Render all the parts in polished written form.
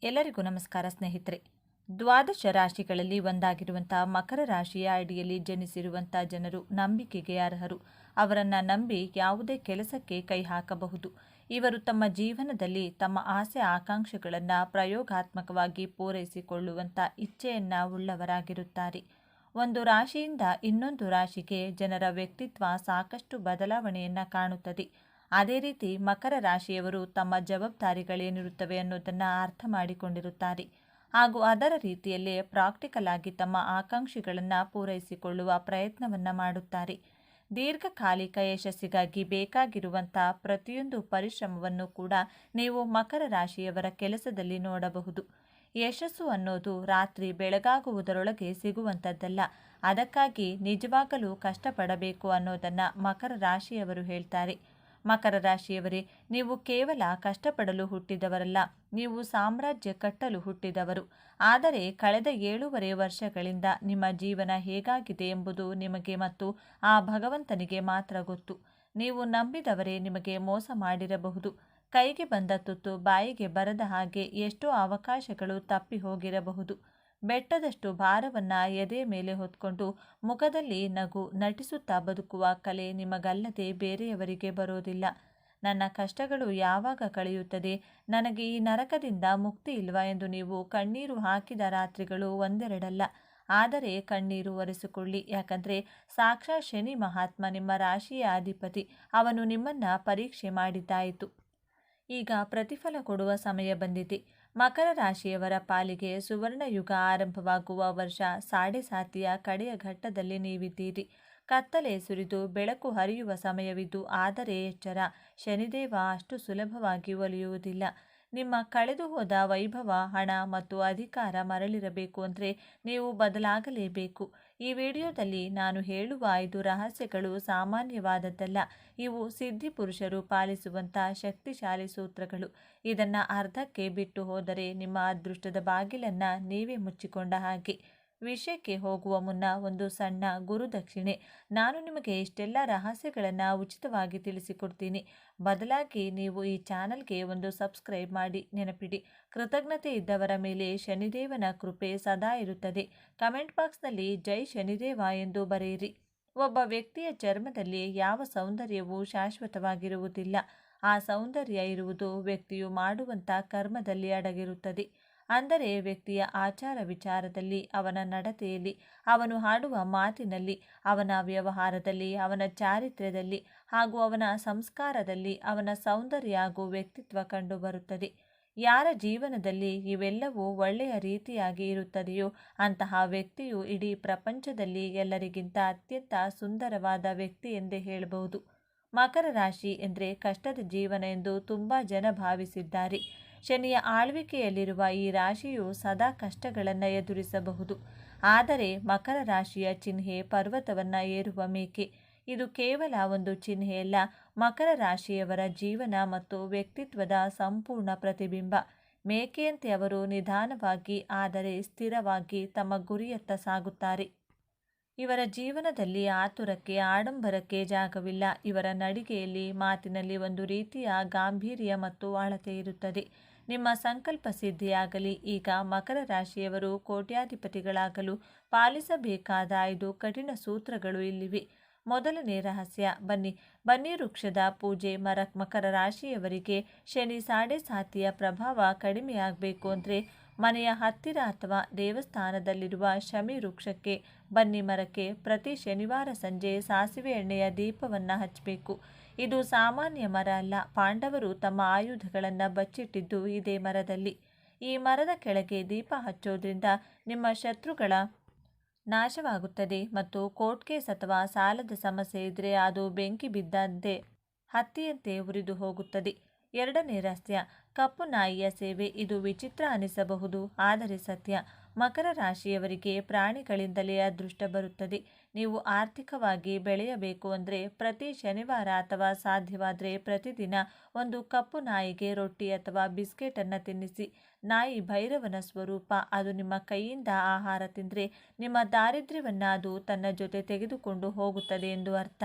ಎಲ್ಲರಿಗೂ ನಮಸ್ಕಾರ ಸ್ನೇಹಿತರೆ. ದ್ವಾದಶ ರಾಶಿಗಳಲ್ಲಿ ಒಂದಾಗಿರುವಂಥ ಮಕರ ರಾಶಿಯ ಅಡಿಯಲ್ಲಿ ಜನಿಸಿರುವಂಥ ಜನರು ನಂಬಿಕೆಗೆ ಅರ್ಹರು. ಅವರನ್ನು ನಂಬಿ ಯಾವುದೇ ಕೆಲಸಕ್ಕೆ ಕೈ ಹಾಕಬಹುದು. ಇವರು ತಮ್ಮ ಜೀವನದಲ್ಲಿ ತಮ್ಮ ಆಸೆ ಆಕಾಂಕ್ಷೆಗಳನ್ನು ಪ್ರಯೋಗಾತ್ಮಕವಾಗಿ ಪೂರೈಸಿಕೊಳ್ಳುವಂಥ ಇಚ್ಛೆಯನ್ನು ಉಳ್ಳವರಾಗಿರುತ್ತಾರೆ. ಒಂದು ರಾಶಿಯಿಂದ ಇನ್ನೊಂದು ರಾಶಿಗೆ ಜನರ ವ್ಯಕ್ತಿತ್ವ ಸಾಕಷ್ಟು ಬದಲಾವಣೆಯನ್ನು ಕಾಣುತ್ತದೆ. ಅದೇ ರೀತಿ ಮಕರ ರಾಶಿಯವರು ತಮ್ಮ ಜವಾಬ್ದಾರಿಗಳೇನಿರುತ್ತವೆ ಅನ್ನೋದನ್ನು ಅರ್ಥ ಮಾಡಿಕೊಂಡಿರುತ್ತಾರೆ ಹಾಗೂ ಅದರ ರೀತಿಯಲ್ಲೇ ಪ್ರಾಕ್ಟಿಕಲ್ ಆಗಿ ತಮ್ಮ ಆಕಾಂಕ್ಷೆಗಳನ್ನು ಪೂರೈಸಿಕೊಳ್ಳುವ ಪ್ರಯತ್ನವನ್ನು ಮಾಡುತ್ತಾರೆ. ದೀರ್ಘಕಾಲಿಕ ಯಶಸ್ಸಿಗಾಗಿ ಬೇಕಾಗಿರುವಂಥ ಪ್ರತಿಯೊಂದು ಪರಿಶ್ರಮವನ್ನು ಕೂಡ ನೀವು ಮಕರ ರಾಶಿಯವರ ಕೆಲಸದಲ್ಲಿ ನೋಡಬಹುದು. ಯಶಸ್ಸು ಅನ್ನೋದು ರಾತ್ರಿ ಬೆಳಗಾಗುವುದರೊಳಗೆ ಸಿಗುವಂಥದ್ದಲ್ಲ. ಅದಕ್ಕಾಗಿ ನಿಜವಾಗಲೂ ಕಷ್ಟಪಡಬೇಕು ಅನ್ನೋದನ್ನು ಮಕರ ರಾಶಿಯವರು ಹೇಳ್ತಾರೆ. ಮಕರ ರಾಶಿಯವರೇ, ನೀವು ಕೇವಲ ಕಷ್ಟಪಡಲು ಹುಟ್ಟಿದವರಲ್ಲ, ನೀವು ಸಾಮ್ರಾಜ್ಯ ಕಟ್ಟಲು ಹುಟ್ಟಿದವರು. ಆದರೆ ಕಳೆದ 7.5 ವರ್ಷಗಳಿಂದ ನಿಮ್ಮ ಜೀವನ ಹೇಗಾಗಿದೆ ಎಂಬುದು ನಿಮಗೆ ಮತ್ತು ಆ ಭಗವಂತನಿಗೆ ಮಾತ್ರ ಗೊತ್ತು. ನೀವು ನಂಬಿದವರೇ ನಿಮಗೆ ಮೋಸ ಮಾಡಿರಬಹುದು. ಕೈಗೆ ಬಂದ ತುತ್ತು ಬಾಯಿಗೆ ಬರದ ಹಾಗೆ ಎಷ್ಟೋ ಅವಕಾಶಗಳು ತಪ್ಪಿ ಹೋಗಿರಬಹುದು. ಬೆಟ್ಟದಷ್ಟು ಭಾರವನ್ನ ಎದೆಯ ಮೇಲೆ ಹೊತ್ಕೊಂಡು ಮುಖದಲ್ಲಿ ನಗು ನಟಿಸುತ್ತಾ ಬದುಕುವ ಕಲೆ ನಿಮಗಲ್ಲದೆ ಬೇರೆಯವರಿಗೆ ಬರೋದಿಲ್ಲ. ನನ್ನ ಕಷ್ಟಗಳು ಯಾವಾಗ ಕಳೆಯುತ್ತದೆ, ನನಗೆ ಈ ನರಕದಿಂದ ಮುಕ್ತಿ ಇಲ್ವಾ ಎಂದು ನೀವು ಕಣ್ಣೀರು ಹಾಕಿದ ರಾತ್ರಿಗಳು ಒಂದೆರಡಲ್ಲ. ಆದರೆ ಕಣ್ಣೀರು ಒರೆಸಿಕೊಳ್ಳಿ, ಯಾಕಂದರೆ ಸಾಕ್ಷಾತ್ ಶನಿ ಮಹಾತ್ಮ ನಿಮ್ಮ ರಾಶಿಯ ಅಧಿಪತಿ. ಅವನು ನಿಮ್ಮನ್ನು ಪರೀಕ್ಷೆ ಮಾಡಿದ್ದಾಯಿತು. ಈಗ ಪ್ರತಿಫಲ ಕೊಡುವ ಸಮಯ ಬಂದಿದೆ. ಮಕರ ರಾಶಿಯವರ ಪಾಲಿಗೆ ಸುವರ್ಣಯುಗ ಆರಂಭವಾಗುವ ವರ್ಷ ಸಾಡೆ ಸಾತಿಯ ಕಡೆಯ ಘಟ್ಟದಲ್ಲಿ ನೀವಿದ್ದೀರಿ. ಕತ್ತಲೆ ಸುರಿದು ಬೆಳಕು ಹರಿಯುವ ಸಮಯವಿದ್ದು, ಆದರೆ ಎಚ್ಚರ, ಶನಿದೇವ ಅಷ್ಟು ಸುಲಭವಾಗಿ ಒಲಿಯುವುದಿಲ್ಲ. ನಿಮ್ಮ ಕಳೆದು ಹೋದ ವೈಭವ, ಹಣ ಮತ್ತು ಅಧಿಕಾರ ಮರಳಿರಬೇಕು ಅಂದರೆ ನೀವು ಬದಲಾಗಲೇಬೇಕು. ಈ ವಿಡಿಯೋದಲ್ಲಿ ನಾನು ಹೇಳುವ 5 ರಹಸ್ಯಗಳು ಸಾಮಾನ್ಯವಾದದ್ದಲ್ಲ. ಇವು ಸಿದ್ಧಿ ಪುರುಷರು ಪಾಲಿಸುವಂಥ ಶಕ್ತಿಶಾಲಿ ಸೂತ್ರಗಳು. ಇದನ್ನು ಅರ್ಧಕ್ಕೆ ಬಿಟ್ಟು ಹೋದರೆ ನಿಮ್ಮ ಅದೃಷ್ಟದ ಬಾಗಿಲನ್ನು ನೀವೇ ಮುಚ್ಚಿಕೊಂಡ ಹಾಗೆ. ವಿಷಯಕ್ಕೆ ಹೋಗುವ ಮುನ್ನ ಒಂದು ಸಣ್ಣ ಗುರುದಕ್ಷಿಣೆ. ನಾನು ನಿಮಗೆ ಇಷ್ಟೆಲ್ಲ ರಹಸ್ಯಗಳನ್ನು ಉಚಿತವಾಗಿ ತಿಳಿಸಿಕೊಡ್ತೀನಿ. ಬದಲಾಗಿ ನೀವು ಈ ಚಾನಲ್ಗೆ ಒಂದು ಸಬ್ಸ್ಕ್ರೈಬ್ ಮಾಡಿ. ನೆನಪಿಡಿ, ಕೃತಜ್ಞತೆ ಇದ್ದವರ ಮೇಲೆ ಶನಿದೇವನ ಕೃಪೆ ಸದಾ ಇರುತ್ತದೆ. ಕಮೆಂಟ್ ಬಾಕ್ಸ್ನಲ್ಲಿ ಜೈ ಶನಿದೇವ ಎಂದು ಬರೆಯಿರಿ. ಒಬ್ಬ ವ್ಯಕ್ತಿಯ ಚರ್ಮದಲ್ಲಿ ಯಾವ ಸೌಂದರ್ಯವೂ ಶಾಶ್ವತವಾಗಿರುವುದಿಲ್ಲ. ಆ ಸೌಂದರ್ಯ ಇರುವುದು ವ್ಯಕ್ತಿಯು ಮಾಡುವಂಥ ಕರ್ಮದಲ್ಲಿ ಅಡಗಿರುತ್ತದೆ. ಅಂದರೆ ವ್ಯಕ್ತಿಯ ಆಚಾರ ವಿಚಾರದಲ್ಲಿ, ಅವನ ನಡತೆಯಲ್ಲಿ, ಅವನು ಆಡುವ ಮಾತಿನಲ್ಲಿ, ಅವನ ವ್ಯವಹಾರದಲ್ಲಿ, ಅವನ ಚಾರಿತ್ರ್ಯದಲ್ಲಿ ಹಾಗೂ ಅವನ ಸಂಸ್ಕಾರದಲ್ಲಿ ಅವನ ಸೌಂದರ್ಯ ಹಾಗೂ ವ್ಯಕ್ತಿತ್ವ ಕಂಡುಬರುತ್ತದೆ. ಯಾರ ಜೀವನದಲ್ಲಿ ಇವೆಲ್ಲವೂ ಒಳ್ಳೆಯ ರೀತಿಯಾಗಿ ಇರುತ್ತದೆಯೋ ಅಂತಹ ವ್ಯಕ್ತಿಯು ಇಡೀ ಪ್ರಪಂಚದಲ್ಲಿ ಎಲ್ಲರಿಗಿಂತ ಅತ್ಯಂತ ಸುಂದರವಾದ ವ್ಯಕ್ತಿ ಎಂದೇ ಹೇಳಬಹುದು. ಮಕರ ರಾಶಿ ಎಂದರೆ ಕಷ್ಟದ ಜೀವನ ಎಂದು ತುಂಬ ಜನ ಭಾವಿಸಿದ್ದಾರೆ. ಶನಿಯ ಆಳ್ವಿಕೆಯಲ್ಲಿರುವ ಈ ರಾಶಿಯು ಸದಾ ಕಷ್ಟಗಳನ್ನು ಎದುರಿಸಬಹುದು. ಆದರೆ ಮಕರ ರಾಶಿಯ ಚಿಹ್ನೆ ಪರ್ವತವನ್ನು ಏರುವ ಮೇಕೆ. ಇದು ಕೇವಲ ಒಂದು ಚಿಹ್ನೆಯಲ್ಲ, ಮಕರ ರಾಶಿಯವರ ಜೀವನ ಮತ್ತು ವ್ಯಕ್ತಿತ್ವದ ಸಂಪೂರ್ಣ ಪ್ರತಿಬಿಂಬ. ಮೇಕೆಯಂತೆ ಅವರು ನಿಧಾನವಾಗಿ ಆದರೆ ಸ್ಥಿರವಾಗಿ ತಮ್ಮ ಗುರಿಯತ್ತ ಸಾಗುತ್ತಾರೆ. ಇವರ ಜೀವನದಲ್ಲಿ ಆತುರಕ್ಕೆ, ಆಡಂಬರಕ್ಕೆ ಜಾಗವಿಲ್ಲ. ಇವರ ನಡಿಗೆಯಲ್ಲಿ, ಮಾತಿನಲ್ಲಿ ಒಂದು ರೀತಿಯ ಗಾಂಭೀರ್ಯ ಮತ್ತು ಆಳತೆ ಇರುತ್ತದೆ. ನಿಮ್ಮ ಸಂಕಲ್ಪ ಸಿದ್ಧಿಯಾಗಲಿ. ಈಗ ಮಕರ ರಾಶಿಯವರು ಕೋಟ್ಯಾಧಿಪತಿಗಳಾಗಲು ಪಾಲಿಸಬೇಕಾದ 5 ಕಠಿಣ ಸೂತ್ರಗಳು ಇಲ್ಲಿವೆ. ಮೊದಲನೇ ರಹಸ್ಯ, ಬನ್ನಿ ವೃಕ್ಷದ ಪೂಜೆ. ಮಕರ ರಾಶಿಯವರಿಗೆ ಶನಿ ಸಾಡೆ ಸಾತಿಯ ಪ್ರಭಾವ ಕಡಿಮೆಯಾಗಬೇಕು ಅಂದರೆ ಮನೆಯ ಹತ್ತಿರ ಅಥವಾ ದೇವಸ್ಥಾನದಲ್ಲಿರುವ ಶಮಿ ವೃಕ್ಷಕ್ಕೆ, ಬನ್ನಿ ಮರಕ್ಕೆ ಪ್ರತಿ ಶನಿವಾರ ಸಂಜೆ ಸಾಸಿವೆ ಎಣ್ಣೆಯ ದೀಪವನ್ನು ಹಚ್ಚಬೇಕು. ಇದು ಸಾಮಾನ್ಯ ಮರ ಅಲ್ಲ. ಪಾಂಡವರು ತಮ್ಮ ಆಯುಧಗಳನ್ನು ಬಚ್ಚಿಟ್ಟಿದ್ದು ಇದೇ ಮರದಲ್ಲಿ. ಈ ಮರದ ಕೆಳಗೆ ದೀಪ ಹಚ್ಚೋದ್ರಿಂದ ನಿಮ್ಮ ಶತ್ರುಗಳ ನಾಶವಾಗುತ್ತದೆ ಮತ್ತು ಕೋರ್ಟ್ ಕೇಸ್ ಅಥವಾ ಸಾಲದ ಸಮಸ್ಯೆ ಇದ್ದರೆ ಅದು ಬೆಂಕಿ ಬಿದ್ದಂತೆ ಹತ್ತಿಯಂತೆ ಉರಿದು ಹೋಗುತ್ತದೆ. ಎರಡನೇ ರಹಸ್ಯ, ಕಪ್ಪು ನಾಯಿಯ ಸೇವೆ. ಇದು ವಿಚಿತ್ರ ಅನಿಸಬಹುದು, ಆದರೆ ಸತ್ಯ. ಮಕರ ರಾಶಿಯವರಿಗೆ ಪ್ರಾಣಿಗಳಿಂದಲೇ ಅದೃಷ್ಟ ಬರುತ್ತದೆ. ನೀವು ಆರ್ಥಿಕವಾಗಿ ಬೆಳೆಯಬೇಕು ಅಂದರೆ ಪ್ರತಿ ಶನಿವಾರ ಅಥವಾ ಸಾಧ್ಯವಾದರೆ ಪ್ರತಿದಿನ ಒಂದು ಕಪ್ಪು ನಾಯಿಗೆ ರೊಟ್ಟಿ ಅಥವಾ ಬಿಸ್ಕೆಟನ್ನು ತಿನ್ನಿಸಿ. ನಾಯಿ ಭೈರವನ ಸ್ವರೂಪ. ಅದು ನಿಮ್ಮ ಕೈಯಿಂದ ಆಹಾರ ತಿಂದರೆ ನಿಮ್ಮ ದಾರಿದ್ರ್ಯವನ್ನು ಅದು ತನ್ನ ಜೊತೆ ತೆಗೆದುಕೊಂಡು ಹೋಗುತ್ತದೆ ಎಂದು ಅರ್ಥ.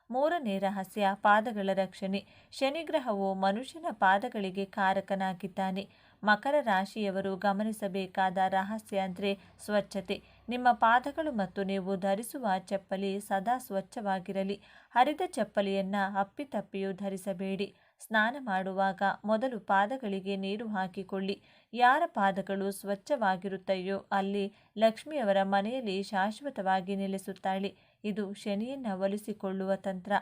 ಮೂರನೇ ರಹಸ್ಯ, ಪಾದಗಳ ರಕ್ಷಣೆ. ಶನಿಗ್ರಹವು ಮನುಷ್ಯನ ಪಾದಗಳಿಗೆ ಕಾರಕನಾಗಿದ್ದಾನೆ. ಮಕರ ರಾಶಿಯವರು ಗಮನಿಸಬೇಕಾದ ರಹಸ್ಯ ಅಂದರೆ ಸ್ವಚ್ಛತೆ. ನಿಮ್ಮ ಪಾದಗಳು ಮತ್ತು ನೀವು ಧರಿಸುವ ಚಪ್ಪಲಿ ಸದಾ ಸ್ವಚ್ಛವಾಗಿರಲಿ. ಹರಿದ ಚಪ್ಪಲಿಯನ್ನು ಅಪ್ಪಿತಪ್ಪಿಯೂ ಧರಿಸಬೇಡಿ. ಸ್ನಾನ ಮಾಡುವಾಗ ಮೊದಲು ಪಾದಗಳಿಗೆ ನೀರು ಹಾಕಿಕೊಳ್ಳಿ. ಯಾರ ಪಾದಗಳು ಸ್ವಚ್ಛವಾಗಿರುತ್ತವೆಯೋ ಅಲ್ಲಿ ಲಕ್ಷ್ಮಿಯವರ ಮನೆಯಲ್ಲಿ ಶಾಶ್ವತವಾಗಿ ನೆಲೆಸುತ್ತಾಳೆ. ಇದು ಶನಿಯನ್ನು ಒಲಿಸಿಕೊಳ್ಳುವ ತಂತ್ರ.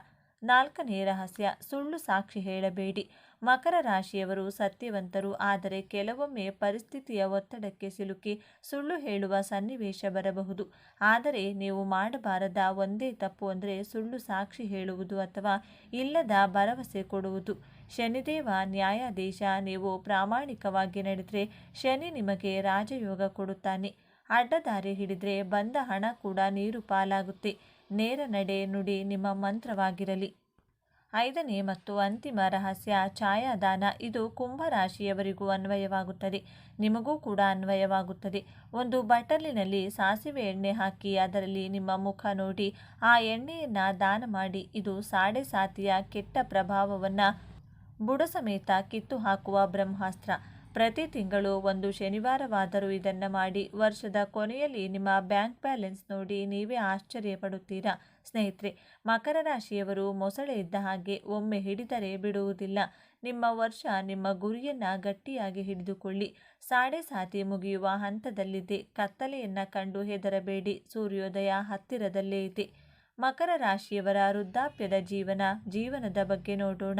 4ನೇ ರಹಸ್ಯ, ಸುಳ್ಳು ಸಾಕ್ಷಿ ಹೇಳಬೇಡಿ. ಮಕರ ರಾಶಿಯವರು ಸತ್ಯವಂತರು, ಆದರೆ ಕೆಲವೊಮ್ಮೆ ಪರಿಸ್ಥಿತಿಯ ಒತ್ತಡಕ್ಕೆ ಸಿಲುಕಿ ಸುಳ್ಳು ಹೇಳುವ ಸನ್ನಿವೇಶ ಬರಬಹುದು. ಆದರೆ ನೀವು ಮಾಡಬಾರದ ಒಂದೇ ತಪ್ಪು ಅಂದರೆ ಸುಳ್ಳು ಸಾಕ್ಷಿ ಹೇಳುವುದು ಅಥವಾ ಇಲ್ಲದ ಭರವಸೆ ಕೊಡುವುದು. ಶನಿದೇವ ನ್ಯಾಯಾಧೀಶ. ನೀವು ಪ್ರಾಮಾಣಿಕವಾಗಿ ನಡೆದರೆ ಶನಿ ನಿಮಗೆ ರಾಜಯೋಗ ಕೊಡುತ್ತಾನೆ. ಅಡ್ಡದಾರಿ ಹಿಡಿದ್ರೆ ಬಂದ ಹಣ ಕೂಡ ನೀರು ಪಾಲಾಗುತ್ತೆ. ನೇರ ನಡೆ ನುಡಿ ನಿಮ್ಮ ಮಂತ್ರವಾಗಿರಲಿ. 5ನೇ ಮತ್ತು ಅಂತಿಮ ರಹಸ್ಯ, ಛಾಯಾದಾನ. ಇದು ಕುಂಭರಾಶಿಯವರಿಗೂ ಅನ್ವಯವಾಗುತ್ತದೆ, ನಿಮಗೂ ಕೂಡ ಅನ್ವಯವಾಗುತ್ತದೆ. ಒಂದು ಬಟ್ಟಲಿನಲ್ಲಿ ಸಾಸಿವೆ ಎಣ್ಣೆ ಹಾಕಿ ಅದರಲ್ಲಿ ನಿಮ್ಮ ಮುಖ ನೋಡಿ ಆ ಎಣ್ಣೆಯನ್ನು ದಾನ ಮಾಡಿ. ಇದು ಸಾಡೆ ಸಾತಿಯ ಕೆಟ್ಟ ಪ್ರಭಾವವನ್ನು ಬುಡ ಸಮೇತ ಕಿತ್ತು ಹಾಕುವ ಬ್ರಹ್ಮಾಸ್ತ್ರ. ಪ್ರತಿ ತಿಂಗಳು ಒಂದು ಶನಿವಾರವಾದರೂ ಇದನ್ನು ಮಾಡಿ. ವರ್ಷದ ಕೊನೆಯಲ್ಲಿ ನಿಮ್ಮ ಬ್ಯಾಂಕ್ ಬ್ಯಾಲೆನ್ಸ್ ನೋಡಿ ನೀವೇ ಆಶ್ಚರ್ಯಪಡುತ್ತೀರಾ. ಸ್ನೇಹಿತರೆ, ಮಕರ ರಾಶಿಯವರು ಮೊಸಳೆ ಇದ್ದ ಹಾಗೆ, ಒಮ್ಮೆ ಹಿಡಿದರೆ ಬಿಡುವುದಿಲ್ಲ. ನಿಮ್ಮ ವರ್ಷ ನಿಮ್ಮ ಗುರಿಯನ್ನು ಗಟ್ಟಿಯಾಗಿ ಹಿಡಿದುಕೊಳ್ಳಿ. ಸಾಡೆ ಸಾತಿ ಮುಗಿಯುವ ಹಂತದಲ್ಲಿದೆ. ಕತ್ತಲೆಯನ್ನು ಕಂಡು ಹೆದರಬೇಡಿ. ಸೂರ್ಯೋದಯ ಹತ್ತಿರದಲ್ಲೇ ಇದೆ. ಮಕರ ರಾಶಿಯವರ ವೃದ್ಧಾಪ್ಯದ ಜೀವನದ ಬಗ್ಗೆ ನೋಡೋಣ.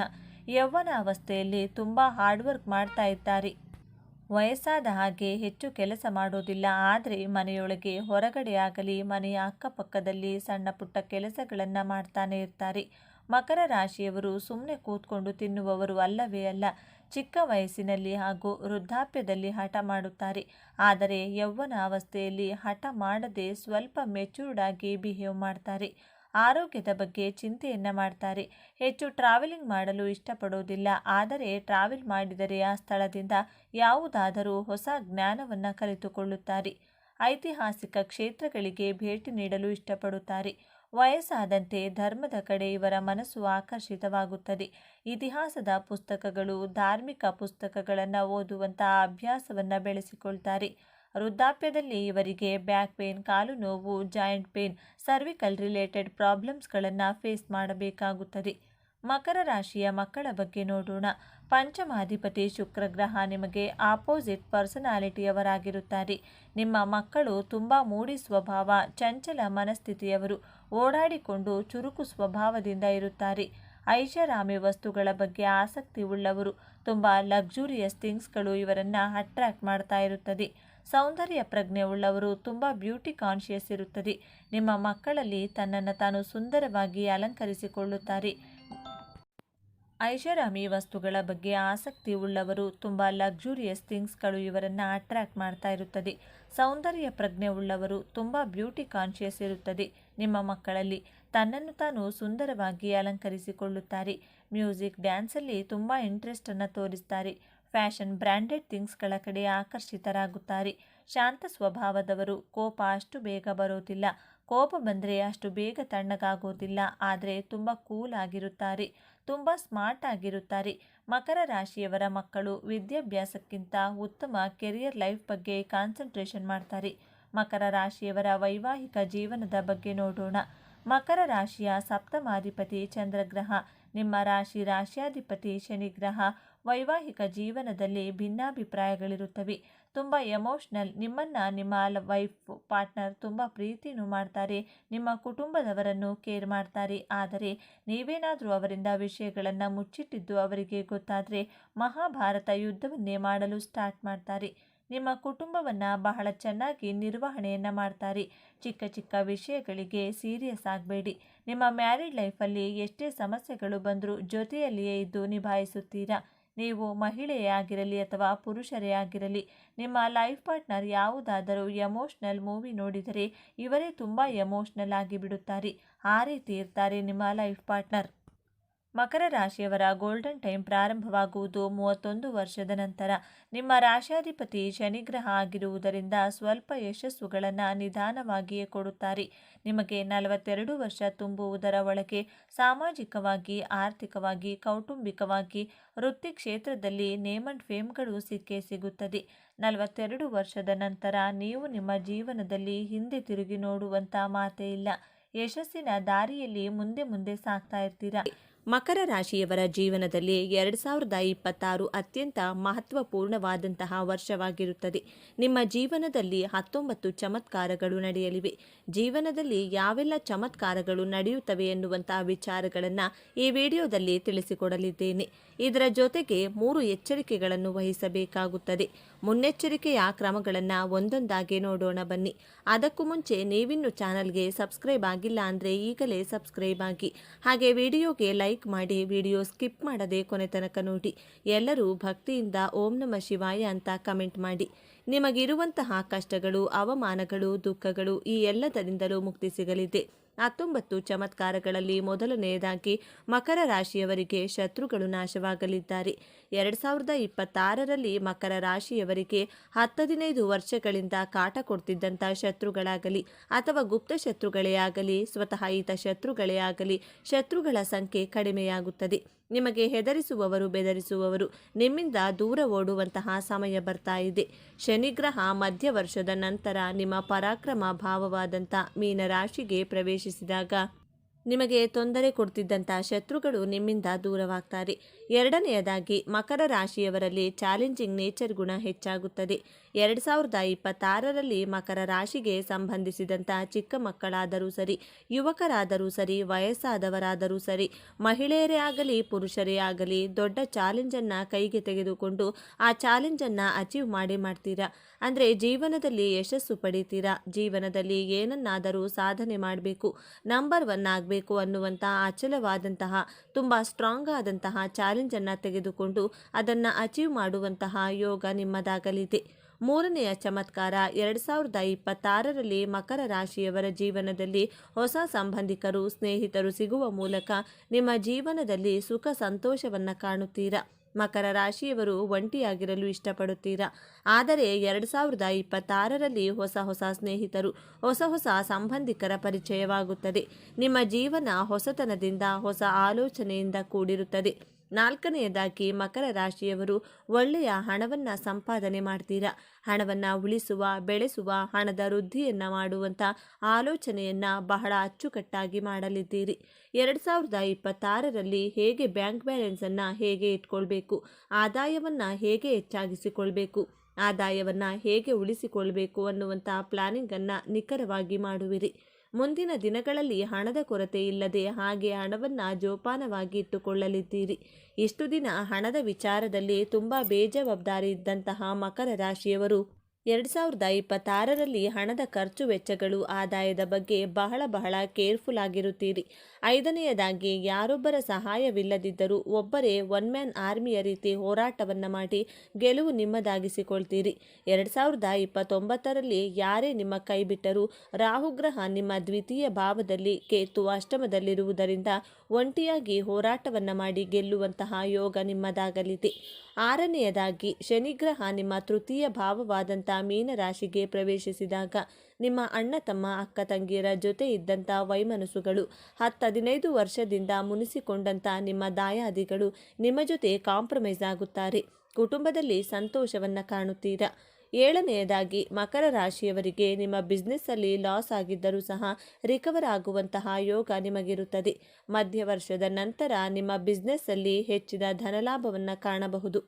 ಯೌವನಾವಸ್ಥೆಯಲ್ಲಿ ತುಂಬ ಹಾರ್ಡ್ವರ್ಕ್ ಮಾಡ್ತಾ ಇದ್ದಾರೆ. ವಯಸ್ಸಾದ ಹಾಗೆ ಹೆಚ್ಚು ಕೆಲಸ ಮಾಡೋದಿಲ್ಲ. ಆದರೆ ಮನೆಯೊಳಗೆ ಹೊರಗಡೆ ಆಗಲಿ ಮನೆಯ ಅಕ್ಕಪಕ್ಕದಲ್ಲಿ ಸಣ್ಣ ಪುಟ್ಟ ಕೆಲಸಗಳನ್ನು ಮಾಡ್ತಾನೆ ಇರ್ತಾರೆ. ಮಕರ ರಾಶಿಯವರು ಸುಮ್ಮನೆ ಕೂತ್ಕೊಂಡು ತಿನ್ನುವವರು ಅಲ್ಲವೇ ಅಲ್ಲ. ಚಿಕ್ಕ ವಯಸ್ಸಿನಲ್ಲಿ ಹಾಗೂ ವೃದ್ಧಾಪ್ಯದಲ್ಲಿ ಹಠ ಮಾಡುತ್ತಾರೆ. ಆದರೆ ಯೌವನಾವಸ್ಥೆಯಲ್ಲಿ ಹಠ ಮಾಡದೆ ಸ್ವಲ್ಪ ಮೆಚೂರ್ಡ್ ಆಗಿ ಬಿಹೇವ್ ಮಾಡ್ತಾರೆ. ಆರೋಗ್ಯದ ಬಗ್ಗೆ ಚಿಂತೆಯನ್ನು ಮಾಡ್ತಾರೆ. ಹೆಚ್ಚು ಟ್ರಾವೆಲಿಂಗ್ ಮಾಡಲು ಇಷ್ಟಪಡೋದಿಲ್ಲ. ಆದರೆ ಟ್ರಾವೆಲ್ ಮಾಡಿದರೆ ಆ ಸ್ಥಳದಿಂದ ಯಾವುದಾದರೂ ಹೊಸ ಜ್ಞಾನವನ್ನು ಕಲಿತುಕೊಳ್ಳುತ್ತಾರೆ. ಐತಿಹಾಸಿಕ ಕ್ಷೇತ್ರಗಳಿಗೆ ಭೇಟಿ ನೀಡಲು ಇಷ್ಟಪಡುತ್ತಾರೆ. ವಯಸ್ಸಾದಂತೆ ಧರ್ಮದ ಕಡೆ ಇವರ ಮನಸ್ಸು ಆಕರ್ಷಿತವಾಗುತ್ತದೆ. ಇತಿಹಾಸದ ಪುಸ್ತಕಗಳು, ಧಾರ್ಮಿಕ ಪುಸ್ತಕಗಳನ್ನು ಓದುವಂತಹ ಅಭ್ಯಾಸವನ್ನು ಬೆಳೆಸಿಕೊಳ್ತಾರೆ. ವೃದ್ಧಾಪ್ಯದಲ್ಲಿ ಇವರಿಗೆ ಬ್ಯಾಕ್ ಪೇನ್, ಕಾಲು ನೋವು, ಜಾಯಿಂಟ್ ಪೇನ್, ಸರ್ವಿಕಲ್ ರಿಲೇಟೆಡ್ ಪ್ರಾಬ್ಲಮ್ಸ್ಗಳನ್ನು ಫೇಸ್ ಮಾಡಬೇಕಾಗುತ್ತದೆ. ಮಕರ ರಾಶಿಯ ಮಕ್ಕಳ ಬಗ್ಗೆ ನೋಡೋಣ. ಪಂಚಮಾಧಿಪತಿ ಶುಕ್ರ ಗ್ರಹ ನಿಮಗೆ ಆಪೋಸಿಟ್ ಪರ್ಸನಾಲಿಟಿಯವರಾಗಿರುತ್ತಾರೆ. ನಿಮ್ಮ ಮಕ್ಕಳು ತುಂಬ ಮೂಡಿ ಸ್ವಭಾವ, ಚಂಚಲ ಮನಸ್ಥಿತಿಯವರು, ಓಡಾಡಿಕೊಂಡು ಚುರುಕು ಸ್ವಭಾವದಿಂದ ಇರುತ್ತಾರೆ. ಐಷಾರಾಮಿ ವಸ್ತುಗಳ ಬಗ್ಗೆ ಆಸಕ್ತಿ ಉಳ್ಳವರು. ತುಂಬ ಲಕ್ಸುರಿಯಸ್ ಥಿಂಗ್ಸ್ಗಳು ಇವರನ್ನು ಅಟ್ರಾಕ್ಟ್ ಮಾಡ್ತಾ ಇರುತ್ತದೆ. ಸೌಂದರ್ಯ ಪ್ರಜ್ಞೆ ಉಳ್ಳವರು. ತುಂಬ ಬ್ಯೂಟಿ ಕಾನ್ಷಿಯಸ್ ಇರುತ್ತದೆ. ನಿಮ್ಮ ಮಕ್ಕಳಲ್ಲಿ ತನ್ನನ್ನು ತಾನು ಸುಂದರವಾಗಿ ಅಲಂಕರಿಸಿಕೊಳ್ಳುತ್ತಾರೆ. ಐಷಾರಾಮಿ ವಸ್ತುಗಳ ಬಗ್ಗೆ ಆಸಕ್ತಿ ಉಳ್ಳವರು. ತುಂಬ ಲಕ್ಸುರಿಯಸ್ ಥಿಂಗ್ಸ್ಗಳು ಇವರನ್ನು ಅಟ್ರಾಕ್ಟ್ ಮಾಡ್ತಾ ಇರುತ್ತದೆ. ಸೌಂದರ್ಯ ಪ್ರಜ್ಞೆ ಉಳ್ಳವರು. ತುಂಬ ಬ್ಯೂಟಿ ಕಾನ್ಷಿಯಸ್ ಇರುತ್ತದೆ. ನಿಮ್ಮ ಮಕ್ಕಳಲ್ಲಿ ತನ್ನನ್ನು ತಾನು ಸುಂದರವಾಗಿ ಅಲಂಕರಿಸಿಕೊಳ್ಳುತ್ತಾರೆ. ಮ್ಯೂಸಿಕ್, ಡ್ಯಾನ್ಸಲ್ಲಿ ತುಂಬ ಇಂಟ್ರೆಸ್ಟನ್ನು ತೋರಿಸ್ತಾರೆ. ಫ್ಯಾಷನ್, ಬ್ರ್ಯಾಂಡೆಡ್ ಥಿಂಗ್ಸ್ಗಳ ಕಡೆ ಆಕರ್ಷಿತರಾಗುತ್ತಾರೆ. ಶಾಂತ ಸ್ವಭಾವದವರು. ಕೋಪ ಅಷ್ಟು ಬೇಗ ಬರೋದಿಲ್ಲ. ಕೋಪ ಬಂದರೆ ಅಷ್ಟು ಬೇಗ ತಣ್ಣಗಾಗೋದಿಲ್ಲ. ಆದರೆ ತುಂಬ ಕೂಲ್ ಆಗಿರುತ್ತಾರೆ. ತುಂಬ ಸ್ಮಾರ್ಟ್ ಆಗಿರುತ್ತಾರೆ. ಮಕರ ರಾಶಿಯವರ ಮಕ್ಕಳು ವಿದ್ಯಾಭ್ಯಾಸಕ್ಕಿಂತ ಉತ್ತಮ ಕೆರಿಯರ್ ಲೈಫ್ ಬಗ್ಗೆ ಕಾನ್ಸಂಟ್ರೇಷನ್ ಮಾಡ್ತಾರೆ. ಮಕರ ರಾಶಿಯವರ ವೈವಾಹಿಕ ಜೀವನದ ಬಗ್ಗೆ ನೋಡೋಣ. ಮಕರ ರಾಶಿಯ ಸಪ್ತಮಾಧಿಪತಿ ಚಂದ್ರಗ್ರಹ, ನಿಮ್ಮ ರಾಶಿಯಾಧಿಪತಿ ಶನಿಗ್ರಹ. ವೈವಾಹಿಕ ಜೀವನದಲ್ಲಿ ಭಿನ್ನಾಭಿಪ್ರಾಯಗಳಿರುತ್ತವೆ. ತುಂಬ ಎಮೋಷ್ನಲ್. ನಿಮ್ಮನ್ನು ನಿಮ್ಮ ವೈಫ್ ಪಾರ್ಟ್ನರ್ ತುಂಬ ಪ್ರೀತಿನೂ ಮಾಡ್ತಾರೆ. ನಿಮ್ಮ ಕುಟುಂಬದವರನ್ನು ಕೇರ್ ಮಾಡ್ತಾರೆ. ಆದರೆ ನೀವೇನಾದರೂ ಅವರಿಂದ ವಿಷಯಗಳನ್ನು ಮುಚ್ಚಿಟ್ಟಿದ್ದು ಅವರಿಗೆ ಗೊತ್ತಾದರೆ ಮಹಾಭಾರತ ಯುದ್ಧವನ್ನೇ ಮಾಡಲು ಸ್ಟಾರ್ಟ್ ಮಾಡ್ತಾರೆ. ನಿಮ್ಮ ಕುಟುಂಬವನ್ನು ಬಹಳ ಚೆನ್ನಾಗಿ ನಿರ್ವಹಣೆಯನ್ನು ಮಾಡ್ತಾರೆ. ಚಿಕ್ಕ ಚಿಕ್ಕ ವಿಷಯಗಳಿಗೆ ಸೀರಿಯಸ್ ಆಗಬೇಡಿ. ನಿಮ್ಮ ಮ್ಯಾರಿಡ್ ಲೈಫಲ್ಲಿ ಎಷ್ಟೇ ಸಮಸ್ಯೆಗಳು ಬಂದರೂ ಜೊತೆಯಲ್ಲಿಯೇ ಇದ್ದು ನಿಭಾಯಿಸುತ್ತೀರಾ. ನೀವು ಮಹಿಳೆಯೇ ಆಗಿರಲಿ ಅಥವಾ ಪುರುಷರೇ ಆಗಿರಲಿ, ನಿಮ್ಮ ಲೈಫ್ ಪಾರ್ಟ್ನರ್ ಯಾವುದಾದರೂ ಎಮೋಷ್ನಲ್ ಮೂವಿ ನೋಡಿದರೆ ಇವರೇ ತುಂಬ ಎಮೋಷ್ನಲ್ ಆಗಿ ಬಿಡುತ್ತಾರೆ. ಆ ರೀತಿ ಇರ್ತಾರೆ ನಿಮ್ಮ ಲೈಫ್ ಪಾರ್ಟ್ನರ್. ಮಕರ ರಾಶಿಯವರ ಗೋಲ್ಡನ್ ಟೈಮ್ ಪ್ರಾರಂಭವಾಗುವುದು 31 ವರ್ಷದ ನಂತರ. ನಿಮ್ಮ ರಾಶ್ಯಾಧಿಪತಿ ಶನಿಗ್ರಹ ಆಗಿರುವುದರಿಂದ ಸ್ವಲ್ಪ ಯಶಸ್ಸುಗಳನ್ನು ನಿಧಾನವಾಗಿಯೇ ಕೊಡುತ್ತಾರೆ. ನಿಮಗೆ 42 ವರ್ಷ ತುಂಬುವುದರ ಒಳಗೆ ಸಾಮಾಜಿಕವಾಗಿ, ಆರ್ಥಿಕವಾಗಿ, ಕೌಟುಂಬಿಕವಾಗಿ, ವೃತ್ತಿ ಕ್ಷೇತ್ರದಲ್ಲಿ ನೇಮ್ ಅಂಡ್ ಫೇಮ್ಗಳು ಸಿಕ್ಕೇ ಸಿಗುತ್ತದೆ. 42 ವರ್ಷದ ನಂತರ ನೀವು ನಿಮ್ಮ ಜೀವನದಲ್ಲಿ ಹಿಂದೆ ತಿರುಗಿ ನೋಡುವಂಥ ಮಾತೇ ಇಲ್ಲ. ಯಶಸ್ಸಿನ ದಾರಿಯಲ್ಲಿ ಮುಂದೆ ಮುಂದೆ ಸಾಗ್ತಾ ಇರ್ತೀರಾ. ಮಕರ ರಾಶಿಯವರ ಜೀವನದಲ್ಲಿ 2026 ಅತ್ಯಂತ ಮಹತ್ವಪೂರ್ಣವಾದಂತಹ ವರ್ಷವಾಗಿರುತ್ತದೆ. ನಿಮ್ಮ ಜೀವನದಲ್ಲಿ 19 ಚಮತ್ಕಾರಗಳು ನಡೆಯಲಿವೆ. ಜೀವನದಲ್ಲಿ ಯಾವೆಲ್ಲ ಚಮತ್ಕಾರಗಳು ನಡೆಯುತ್ತವೆ ಎನ್ನುವಂತಹ ವಿಚಾರಗಳನ್ನು ಈ ವಿಡಿಯೋದಲ್ಲಿ ತಿಳಿಸಿಕೊಡಲಿದ್ದೇನೆ. ಇದರ ಜೊತೆಗೆ 3 ಎಚ್ಚರಿಕೆಗಳನ್ನು ವಹಿಸಬೇಕಾಗುತ್ತದೆ. ಮುನ್ನೆಚ್ಚರಿಕೆಯ ಕ್ರಮಗಳನ್ನು ಒಂದೊಂದಾಗಿ ನೋಡೋಣ ಬನ್ನಿ. ಅದಕ್ಕೂ ಮುಂಚೆ ನೀವಿನ್ನು ಚಾನಲ್ಗೆ ಸಬ್ಸ್ಕ್ರೈಬ್ ಆಗಿಲ್ಲ ಅಂದರೆ ಈಗಲೇ ಸಬ್ಸ್ಕ್ರೈಬ್ ಆಗಿ, ಹಾಗೆ ವಿಡಿಯೋಗೆ ಲೈಕ್ ಮಾಡಿ, ವಿಡಿಯೋ ಸ್ಕಿಪ್ ಮಾಡದೆ ಕೊನೆ ತನಕ ನೋಡಿ. ಎಲ್ಲರೂ ಭಕ್ತಿಯಿಂದ ಓಂ ನಮಃ ಶಿವಾಯ ಅಂತ ಕಮೆಂಟ್ ಮಾಡಿ. ನಿಮಗಿರುವಂತಹ ಕಷ್ಟಗಳು, ಅವಮಾನಗಳು, ದುಃಖಗಳು ಈ ಎಲ್ಲದರಿಂದಲೂ ಮುಕ್ತಿ ಸಿಗಲಿದೆ. 19 ಚಮತ್ಕಾರಗಳಲ್ಲಿ ಮೊದಲನೆಯದಾಗಿ ಮಕರ ರಾಶಿಯವರಿಗೆ ಶತ್ರುಗಳು ನಾಶವಾಗಲಿದ್ದಾರೆ. 2026ರಲ್ಲಿ ಮಕರ ರಾಶಿಯವರಿಗೆ 10-15 ವರ್ಷಗಳಿಂದ ಕಾಟ ಕೊಡ್ತಿದ್ದಂಥ ಶತ್ರುಗಳಾಗಲಿ ಅಥವಾ ಗುಪ್ತ ಶತ್ರುಗಳೇ ಆಗಲಿ, ಸ್ವತಃ ಈತ ಶತ್ರುಗಳೇ ಆಗಲಿ, ಶತ್ರುಗಳ ಸಂಖ್ಯೆ ಕಡಿಮೆಯಾಗುತ್ತದೆ. ನಿಮಗೆ ಹೆದರಿಸುವವರು, ಬೆದರಿಸುವವರು ನಿಮ್ಮಿಂದ ದೂರ ಓಡುವಂತಹ ಸಮಯ ಬರ್ತಾ ಇದೆ. ಶನಿಗ್ರಹ ಮಧ್ಯ ವರ್ಷದ ನಂತರ ನಿಮ್ಮ ಪರಾಕ್ರಮ ಭಾವವಾದಂಥ ಮೀನರಾಶಿಗೆ ಪ್ರವೇಶಿಸಿದಾಗ ನಿಮಗೆ ತೊಂದರೆ ಕೊಡ್ತಿದ್ದಂಥ ಶತ್ರುಗಳು ನಿಮ್ಮಿಂದ ದೂರವಾಗ್ತಾರೆ. ಎರಡನೆಯದಾಗಿ ಮಕರ ರಾಶಿಯವರಲ್ಲಿ ಚಾಲೆಂಜಿಂಗ್ ನೇಚರ್ ಗುಣ ಹೆಚ್ಚಾಗುತ್ತದೆ. 2026ರಲ್ಲಿ ಮಕರ ರಾಶಿಗೆ ಸಂಬಂಧಿಸಿದಂಥ ಚಿಕ್ಕ ಮಕ್ಕಳಾದರೂ ಸರಿ, ಯುವಕರಾದರೂ ಸರಿ, ವಯಸ್ಸಾದವರಾದರೂ ಸರಿ, ಮಹಿಳೆಯರೇ ಆಗಲಿ ಪುರುಷರೇ ಆಗಲಿ, ದೊಡ್ಡ ಚಾಲೆಂಜನ್ನು ಕೈಗೆ ತೆಗೆದುಕೊಂಡು ಆ ಚಾಲೆಂಜನ್ನು ಅಚೀವ್ ಮಾಡ್ತೀರಾ. ಅಂದರೆ ಜೀವನದಲ್ಲಿ ಯಶಸ್ಸು ಪಡಿತೀರಾ. ಜೀವನದಲ್ಲಿ ಏನನ್ನಾದರೂ ಸಾಧನೆ ಮಾಡಬೇಕು, ನಂಬರ್ 1 ಆಗಬೇಕು ಅನ್ನುವಂಥ ಅಚಲವಾದಂತಹ, ತುಂಬ ಸ್ಟ್ರಾಂಗ್ ಆದಂತಹ ಚಾಲೆಂಜನ್ನು ತೆಗೆದುಕೊಂಡು ಅದನ್ನು ಅಚೀವ್ ಮಾಡುವಂತಹ ಯೋಗ ನಿಮ್ಮದಾಗಲಿದೆ. ಮೂರನೆಯ ಚಮತ್ಕಾರ, 2026ರಲ್ಲಿ ಮಕರ ರಾಶಿಯವರ ಜೀವನದಲ್ಲಿ ಹೊಸ ಸಂಬಂಧಿಕರು, ಸ್ನೇಹಿತರು ಸಿಗುವ ಮೂಲಕ ನಿಮ್ಮ ಜೀವನದಲ್ಲಿ ಸುಖ ಸಂತೋಷವನ್ನು ಕಾಣುತ್ತೀರಾ. ಮಕರ ರಾಶಿಯವರು ಒಂಟಿಯಾಗಿರಲು ಇಷ್ಟಪಡುತ್ತೀರಾ. ಆದರೆ 2026ರಲ್ಲಿ ಹೊಸ ಸ್ನೇಹಿತರು, ಹೊಸ ಸಂಬಂಧಿಕರ ಪರಿಚಯವಾಗುತ್ತದೆ. ನಿಮ್ಮ ಜೀವನ ಹೊಸತನದಿಂದ, ಹೊಸ ಆಲೋಚನೆಯಿಂದ ಕೂಡಿರುತ್ತದೆ. ನಾಲ್ಕನೆಯದಾಗಿ ಮಕರ ರಾಶಿಯವರು ಒಳ್ಳೆಯ ಹಣವನ್ನು ಸಂಪಾದನೆ ಮಾಡ್ತೀರಾ. ಹಣವನ್ನು ಉಳಿಸುವ, ಬೆಳೆಸುವ, ಹಣದ ವೃದ್ಧಿಯನ್ನು ಮಾಡುವಂಥ ಆಲೋಚನೆಯನ್ನು ಬಹಳ ಅಚ್ಚುಕಟ್ಟಾಗಿ ಮಾಡಲಿದ್ದೀರಿ. 2026ರಲ್ಲಿ ಹೇಗೆ ಬ್ಯಾಂಕ್ ಬ್ಯಾಲೆನ್ಸನ್ನು ಹೇಗೆ ಇಟ್ಕೊಳ್ಬೇಕು, ಆದಾಯವನ್ನು ಹೇಗೆ ಹೆಚ್ಚಾಗಿಸಿಕೊಳ್ಬೇಕು, ಆದಾಯವನ್ನು ಹೇಗೆ ಉಳಿಸಿಕೊಳ್ಬೇಕು ಅನ್ನುವಂಥ ಪ್ಲಾನಿಂಗನ್ನು ನಿಖರವಾಗಿ ಮಾಡುವಿರಿ. ಮುಂದಿನ ದಿನಗಳಲ್ಲಿ ಹಣದ ಕೊರತೆ ಇಲ್ಲದೆ ಹಾಗೆ ಹಣವನ್ನು ಜೋಪಾನವಾಗಿ ಇಟ್ಟುಕೊಳ್ಳಲಿದ್ದೀರಿ. ಇಷ್ಟು ದಿನ ಹಣದ ವಿಚಾರದಲ್ಲಿ ತುಂಬ ಬೇಜವಾಬ್ದಾರಿ ಇದ್ದಂತಹ ಮಕರ ರಾಶಿಯವರು 2026ರಲ್ಲಿ ಹಣದ ಖರ್ಚು ವೆಚ್ಚಗಳು, ಆದಾಯದ ಬಗ್ಗೆ ಬಹಳ ಕೇರ್ಫುಲ್ ಆಗಿರುತ್ತೀರಿ. ಐದನೆಯದಾಗಿ ಯಾರೊಬ್ಬರ ಸಹಾಯವಿಲ್ಲದಿದ್ದರೂ ಒಬ್ಬರೇ ಒನ್ ಮ್ಯಾನ್ ಆರ್ಮಿಯ ರೀತಿ ಹೋರಾಟವನ್ನು ಮಾಡಿ ಗೆಲುವು ನಿಮ್ಮದಾಗಿಸಿಕೊಳ್ತೀರಿ. 2029ರಲ್ಲಿ ಯಾರೇ ನಿಮ್ಮ ಕೈ ಬಿಟ್ಟರೂ ರಾಹುಗ್ರಹ ನಿಮ್ಮ ದ್ವಿತೀಯ ಭಾವದಲ್ಲಿ, ಕೇತು ಅಷ್ಟಮದಲ್ಲಿರುವುದರಿಂದ ಒಂಟಿಯಾಗಿ ಹೋರಾಟವನ್ನು ಮಾಡಿ ಗೆಲ್ಲುವಂತಹ ಯೋಗ ನಿಮ್ಮದಾಗಲಿದೆ. ಆರನೆಯದಾಗಿ ಶನಿಗ್ರಹ ನಿಮ್ಮ ತೃತೀಯ ಭಾವವಾದಂಥ ಮೀನರಾಶಿಗೆ ಪ್ರವೇಶಿಸಿದಾಗ ನಿಮ್ಮ ಅಣ್ಣ ತಮ್ಮ, ಅಕ್ಕ ತಂಗಿಯರ ಜೊತೆ ಇದ್ದಂಥ ವೈಮನಸ್ಸುಗಳು, 10-15 ವರ್ಷದಿಂದ ಮುನಿಸಿಕೊಂಡಂಥ ನಿಮ್ಮ ದಾಯಾದಿಗಳು ನಿಮ್ಮ ಜೊತೆ ಕಾಂಪ್ರಮೈಸ್ ಆಗುತ್ತಾರೆ. ಕುಟುಂಬದಲ್ಲಿ ಸಂತೋಷವನ್ನು ಕಾಣುತ್ತೀರಾ. ಏಳನೆಯದಾಗಿ ಮಕರ ರಾಶಿಯವರಿಗೆ ನಿಮ್ಮ ಬಿಸ್ನೆಸ್ಸಲ್ಲಿ ಲಾಸ್ ಆಗಿದ್ದರೂ ಸಹ ರಿಕವರ್ ಆಗುವಂತಹ ಯೋಗ ನಿಮಗಿರುತ್ತದೆ. ಮಧ್ಯ ವರ್ಷದ ನಂತರ ನಿಮ್ಮ ಬಿಸ್ನೆಸ್ಸಲ್ಲಿ ಹೆಚ್ಚಿನ ಧನಲಾಭವನ್ನು ಕಾಣಬಹುದು.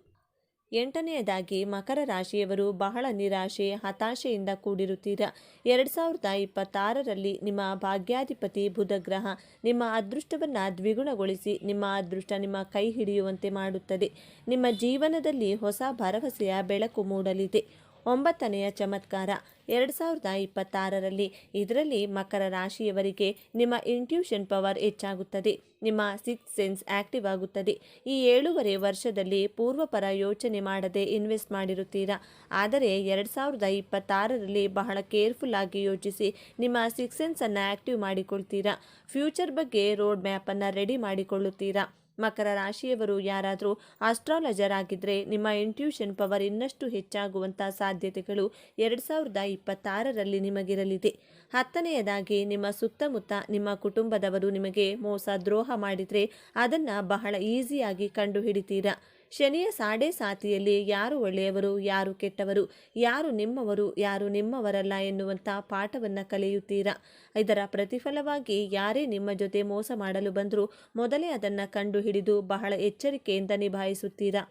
ಎಂಟನೆಯದಾಗಿ ಮಕರ ರಾಶಿಯವರು ಬಹಳ ನಿರಾಶೆ, ಹತಾಶೆಯಿಂದ ಕೂಡಿರುತ್ತೀರಾ. 2026ರಲ್ಲಿ ನಿಮ್ಮ ಭಾಗ್ಯಾಧಿಪತಿ ಬುಧಗ್ರಹ ನಿಮ್ಮ ಅದೃಷ್ಟವನ್ನು ದ್ವಿಗುಣಗೊಳಿಸಿ ನಿಮ್ಮ ಅದೃಷ್ಟ ನಿಮ್ಮ ಕೈ ಹಿಡಿಯುವಂತೆ ಮಾಡುತ್ತದೆ. ನಿಮ್ಮ ಜೀವನದಲ್ಲಿ ಹೊಸ ಭರವಸೆಯ ಬೆಳಕು ಮೂಡಲಿದೆ. 9ನೆಯ ಚಮತ್ಕಾರ, 2026ರಲ್ಲಿ ಇದರಲ್ಲಿ ಮಕರ ರಾಶಿಯವರಿಗೆ ನಿಮ್ಮ ಇಂಟ್ಯೂಷನ್ ಪವರ್ ಹೆಚ್ಚಾಗುತ್ತದೆ. ನಿಮ್ಮ ಸಿಕ್ಸ್ ಸೆನ್ಸ್ ಆಕ್ಟಿವ್ ಆಗುತ್ತದೆ. ಈ 7.5 ವರ್ಷದಲ್ಲಿ ಪೂರ್ವಪರ ಯೋಚನೆ ಮಾಡದೆ ಇನ್ವೆಸ್ಟ್ ಮಾಡಿರುತ್ತೀರಾ. ಆದರೆ 2026ರಲ್ಲಿ ಬಹಳ ಕೇರ್ಫುಲ್ ಆಗಿ ಯೋಚಿಸಿ ನಿಮ್ಮ ಸಿಕ್ಸ್ ಸೆನ್ಸನ್ನು ಆಕ್ಟಿವ್ ಮಾಡಿಕೊಳ್ತೀರಾ. ಫ್ಯೂಚರ್ ಬಗ್ಗೆ ರೋಡ್ ಮ್ಯಾಪನ್ನು ರೆಡಿ ಮಾಡಿಕೊಳ್ಳುತ್ತೀರಾ. ಮಕರ ರಾಶಿಯವರು ಯಾರಾದರೂ ಆಸ್ಟ್ರಾಲಜರ್ ಆಗಿದ್ದರೆ ನಿಮ್ಮ ಇಂಟ್ಯೂಷನ್ ಪವರ್ ಇನ್ನಷ್ಟು ಹೆಚ್ಚಾಗುವಂಥ ಸಾಧ್ಯತೆಗಳು 2026ರಲ್ಲಿ ನಿಮಗಿರಲಿದೆ. 10ನೇಯದಾಗಿ, ನಿಮ್ಮ ಸುತ್ತಮುತ್ತ ನಿಮ್ಮ ಕುಟುಂಬದವರು ನಿಮಗೆ ಮೋಸ ದ್ರೋಹ ಮಾಡಿದರೆ ಅದನ್ನು ಬಹಳ ಈಸಿಯಾಗಿ ಕಂಡುಹಿಡಿತೀರಾ. ಶನಿಯ ಸಾಡೆ ಸಾತಿಯಲ್ಲಿ ಯಾರು ಒಳ್ಳೆಯವರು, ಯಾರು ಕೆಟ್ಟವರು, ಯಾರು ನಿಮ್ಮವರು, ಯಾರು ನಿಮ್ಮವರಲ್ಲ ಎನ್ನುವಂಥ ಪಾಠವನ್ನು ಕಲಿಯುತ್ತೀರಾ. ಇದರ ಪ್ರತಿಫಲವಾಗಿ ಯಾರೇ ನಿಮ್ಮ ಜೊತೆ ಮೋಸ ಮಾಡಲು ಬಂದರೂ ಮೊದಲೇ ಅದನ್ನು ಕಂಡುಹಿಡಿದು ಬಹಳ ಎಚ್ಚರಿಕೆಯಿಂದ ನಿಭಾಯಿಸುತ್ತೀರಾ.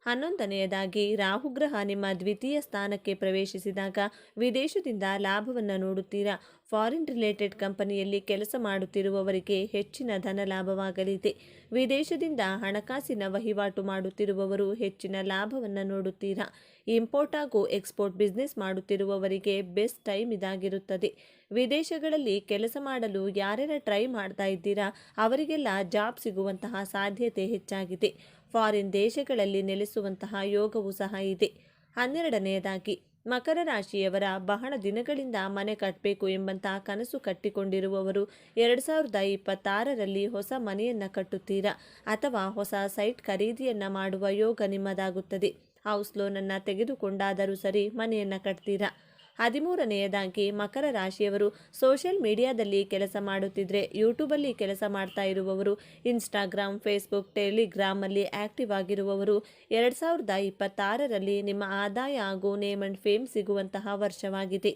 11ನೇಯದಾಗಿ, ರಾಹುಗ್ರಹ ನಿಮ್ಮ ದ್ವಿತೀಯ ಸ್ಥಾನಕ್ಕೆ ಪ್ರವೇಶಿಸಿದಾಗ ವಿದೇಶದಿಂದ ಲಾಭವನ್ನು ನೋಡುತ್ತೀರಾ. ಫಾರಿನ್ ರಿಲೇಟೆಡ್ ಕಂಪನಿಯಲ್ಲಿ ಕೆಲಸ ಮಾಡುತ್ತಿರುವವರಿಗೆ ಹೆಚ್ಚಿನ ಧನ ಲಾಭವಾಗಲಿದೆ. ವಿದೇಶದಿಂದ ಹಣಕಾಸಿನ ವಹಿವಾಟು ಮಾಡುತ್ತಿರುವವರು ಹೆಚ್ಚಿನ ಲಾಭವನ್ನು ನೋಡುತ್ತೀರಾ. ಇಂಪೋರ್ಟ್ ಹಾಗೂ ಎಕ್ಸ್ಪೋರ್ಟ್ ಬಿಸ್ನೆಸ್ ಮಾಡುತ್ತಿರುವವರಿಗೆ ಬೆಸ್ಟ್ ಟೈಮ್ ಇದಾಗಿರುತ್ತದೆ. ವಿದೇಶಗಳಲ್ಲಿ ಕೆಲಸ ಮಾಡಲು ಯಾರ್ಯಾರು ಟ್ರೈ ಮಾಡ್ತಾ ಇದ್ದೀರಾ ಅವರಿಗೆಲ್ಲ ಜಾಬ್ ಸಿಗುವಂತಹ ಸಾಧ್ಯತೆ ಹೆಚ್ಚಾಗಿದೆ. ಫಾರಿನ್ ದೇಶಗಳಲ್ಲಿ ನೆಲೆಸುವಂತಹ ಯೋಗವೂ ಸಹ ಇದೆ. 12ನೇಯದಾಗಿ, ಮಕರ ರಾಶಿಯವರ ಬಹಳ ದಿನಗಳಿಂದ ಮನೆ ಕಟ್ಟಬೇಕು ಎಂಬಂತಹ ಕನಸು ಕಟ್ಟಿಕೊಂಡಿರುವವರು 2026ರಲ್ಲಿ ಹೊಸ ಮನೆಯನ್ನು ಕಟ್ಟುತ್ತೀರಾ ಅಥವಾ ಹೊಸ ಸೈಟ್ ಖರೀದಿಯನ್ನು ಮಾಡುವ ಯೋಗ ನಿಮ್ಮದಾಗುತ್ತದೆ. ಹೌಸ್ ಲೋನನ್ನು ತೆಗೆದುಕೊಂಡಾದರೂ ಸರಿ ಮನೆಯನ್ನು ಕಟ್ತೀರಾ. 13ನೇಯದಾಗಿ, ಮಕರ ರಾಶಿಯವರು ಸೋಷಿಯಲ್ ಮೀಡಿಯಾದಲ್ಲಿ ಕೆಲಸ ಮಾಡುತ್ತಿದ್ದರೆ, ಯೂಟ್ಯೂಬಲ್ಲಿ ಕೆಲಸ ಮಾಡ್ತಾ ಇರುವವರು, ಇನ್ಸ್ಟಾಗ್ರಾಮ್, ಫೇಸ್ಬುಕ್, ಟೆಲಿಗ್ರಾಮಲ್ಲಿ ಆ್ಯಕ್ಟಿವ್ ಆಗಿರುವವರು 2026ರಲ್ಲಿ ನಿಮ್ಮ ಆದಾಯ ಹಾಗೂ ನೇಮ್ ಆ್ಯಂಡ್ ಫೇಮ್ ಸಿಗುವಂತಹ ವರ್ಷವಾಗಿದೆ.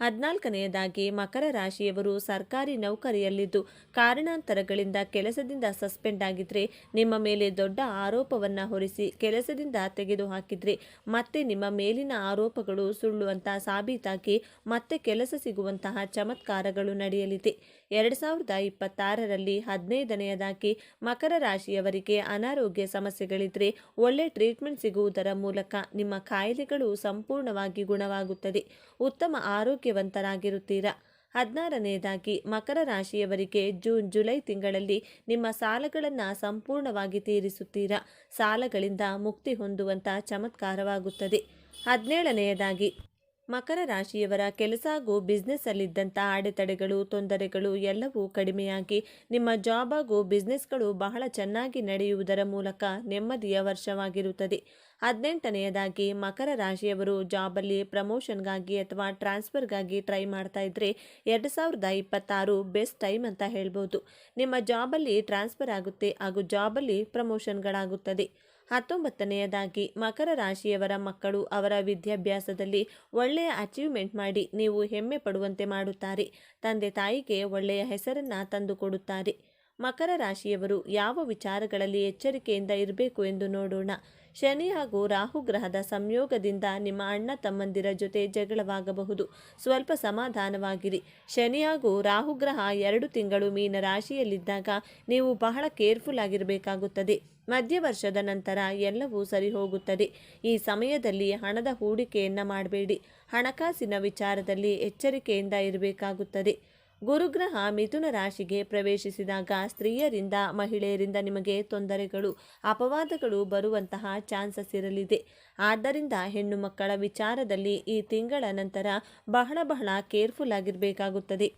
14ನೇಯದಾಗಿ, ಮಕರ ರಾಶಿಯವರು ಸರ್ಕಾರಿ ನೌಕರಿಯಲ್ಲಿದ್ದು ಕಾರಣಾಂತರಗಳಿಂದ ಕೆಲಸದಿಂದ ಸಸ್ಪೆಂಡ್ ಆಗಿದ್ದರೆ, ನಿಮ್ಮ ಮೇಲೆ ದೊಡ್ಡ ಆರೋಪವನ್ನು ಹೊರಿಸಿ ಕೆಲಸದಿಂದ ತೆಗೆದುಹಾಕಿದರೆ, ಮತ್ತೆ ನಿಮ್ಮ ಮೇಲಿನ ಆರೋಪಗಳು ಸುಳ್ಳು ಅಂತ ಸಾಬೀತಾಗಿ ಮತ್ತೆ ಕೆಲಸ ಸಿಗುವಂತಹ ಚಮತ್ಕಾರಗಳು ನಡೆಯಲಿದೆ. 2026ರಲ್ಲಿ 15ನೇಯದಾಗಿ, ಮಕರ ರಾಶಿಯವರಿಗೆ ಅನಾರೋಗ್ಯ ಸಮಸ್ಯೆಗಳಿದ್ದರೆ ಒಳ್ಳೆ ಟ್ರೀಟ್ಮೆಂಟ್ ಸಿಗುವುದರ ಮೂಲಕ ನಿಮ್ಮ ಕಾಯಿಲೆಗಳು ಸಂಪೂರ್ಣವಾಗಿ ಗುಣವಾಗುತ್ತದೆ. ಉತ್ತಮ ಆರೋಗ್ಯವಂತರಾಗಿರುತ್ತೀರಾ. 16ನೇಯದಾಗಿ, ಮಕರ ರಾಶಿಯವರಿಗೆ ಜೂನ್ ಜುಲೈ ತಿಂಗಳಲ್ಲಿ ನಿಮ್ಮ ಸಾಲಗಳನ್ನು ಸಂಪೂರ್ಣವಾಗಿ ತೀರಿಸುತ್ತೀರಾ. ಸಾಲಗಳಿಂದ ಮುಕ್ತಿ ಹೊಂದುವಂಥ ಚಮತ್ಕಾರವಾಗುತ್ತದೆ. 17ನೇಯದಾಗಿ, ಮಕರ ರಾಶಿಯವರ ಕೆಲಸ ಹಾಗೂ ಬಿಸ್ನೆಸ್ಸಲ್ಲಿದ್ದಂಥ ಅಡೆತಡೆಗಳು, ತೊಂದರೆಗಳು ಎಲ್ಲವೂ ಕಡಿಮೆಯಾಗಿ ನಿಮ್ಮ ಜಾಬ್ ಹಾಗೂ ಬಿಸ್ನೆಸ್ಗಳು ಬಹಳ ಚೆನ್ನಾಗಿ ನಡೆಯುವುದರ ಮೂಲಕ ನೆಮ್ಮದಿಯ ವರ್ಷವಾಗಿರುತ್ತದೆ. 18ನೇಯದಾಗಿ, ಮಕರ ರಾಶಿಯವರು ಜಾಬಲ್ಲಿ ಪ್ರಮೋಷನ್ಗಾಗಿ ಅಥವಾ ಟ್ರಾನ್ಸ್ಫರ್ಗಾಗಿ ಟ್ರೈ ಮಾಡ್ತಾ ಇದ್ದರೆ 2026 ಬೆಸ್ಟ್ ಟೈಮ್ ಅಂತ ಹೇಳ್ಬೋದು. ನಿಮ್ಮ ಜಾಬಲ್ಲಿ ಟ್ರಾನ್ಸ್ಫರ್ ಆಗುತ್ತೆ ಹಾಗೂ ಜಾಬಲ್ಲಿ ಪ್ರಮೋಷನ್ಗಳಾಗುತ್ತದೆ. 19ನೇಯದಾಗಿ, ಮಕರ ರಾಶಿಯವರ ಮಕ್ಕಳು ಅವರ ವಿದ್ಯಾಭ್ಯಾಸದಲ್ಲಿ ಒಳ್ಳೆಯ ಅಚೀವ್ಮೆಂಟ್ ಮಾಡಿ ನೀವು ಹೆಮ್ಮೆ ಪಡುವಂತೆ ಮಾಡುತ್ತಾರೆ. ತಂದೆ ತಾಯಿಗೆ ಒಳ್ಳೆಯ ಹೆಸರನ್ನು ತಂದುಕೊಡುತ್ತಾರೆ. ಮಕರ ರಾಶಿಯವರು ಯಾವ ವಿಚಾರಗಳಲ್ಲಿ ಎಚ್ಚರಿಕೆಯಿಂದ ಇರಬೇಕು ಎಂದು ನೋಡೋಣ. ಶನಿ ಹಾಗೂ ರಾಹುಗ್ರಹದ ಸಂಯೋಗದಿಂದ ನಿಮ್ಮ ಅಣ್ಣ ತಮ್ಮಂದಿರ ಜೊತೆ ಜಗಳವಾಗಬಹುದು. ಸ್ವಲ್ಪ ಸಮಾಧಾನವಾಗಿರಿ. ಶನಿ ಹಾಗೂ ರಾಹುಗ್ರಹ 2 ತಿಂಗಳು ಮೀನ ರಾಶಿಯಲ್ಲಿದ್ದಾಗ ನೀವು ಬಹಳ ಕೇರ್ಫುಲ್ ಆಗಿರಬೇಕಾಗುತ್ತದೆ. ಮಧ್ಯವರ್ಷದ ನಂತರ ಎಲ್ಲವೂ ಸರಿ ಹೋಗುತ್ತದೆ. ಈ ಸಮಯದಲ್ಲಿ ಹಣದ ಹೂಡಿಕೆಯನ್ನು ಮಾಡಬೇಡಿ. ಹಣಕಾಸಿನ ವಿಚಾರದಲ್ಲಿ ಎಚ್ಚರಿಕೆಯಿಂದ ಇರಬೇಕಾಗುತ್ತದೆ. ಗುರುಗ್ರಹ ಮಿಥುನ ರಾಶಿಗೆ ಪ್ರವೇಶಿಸಿದಾಗ ಸ್ತ್ರೀಯರಿಂದ, ಮಹಿಳೆಯರಿಂದ ನಿಮಗೆ ತೊಂದರೆಗಳು, ಅಪವಾದಗಳು ಬರುವಂತಹ ಚಾನ್ಸಸ್ ಇರಲಿದೆ. ಆದ್ದರಿಂದ ಹೆಣ್ಣು ಮಕ್ಕಳ ವಿಚಾರದಲ್ಲಿ ಈ ತಿಂಗಳ ನಂತರ ಬಹಳ ಕೇರ್ಫುಲ್ ಆಗಿರಬೇಕಾಗುತ್ತದೆ.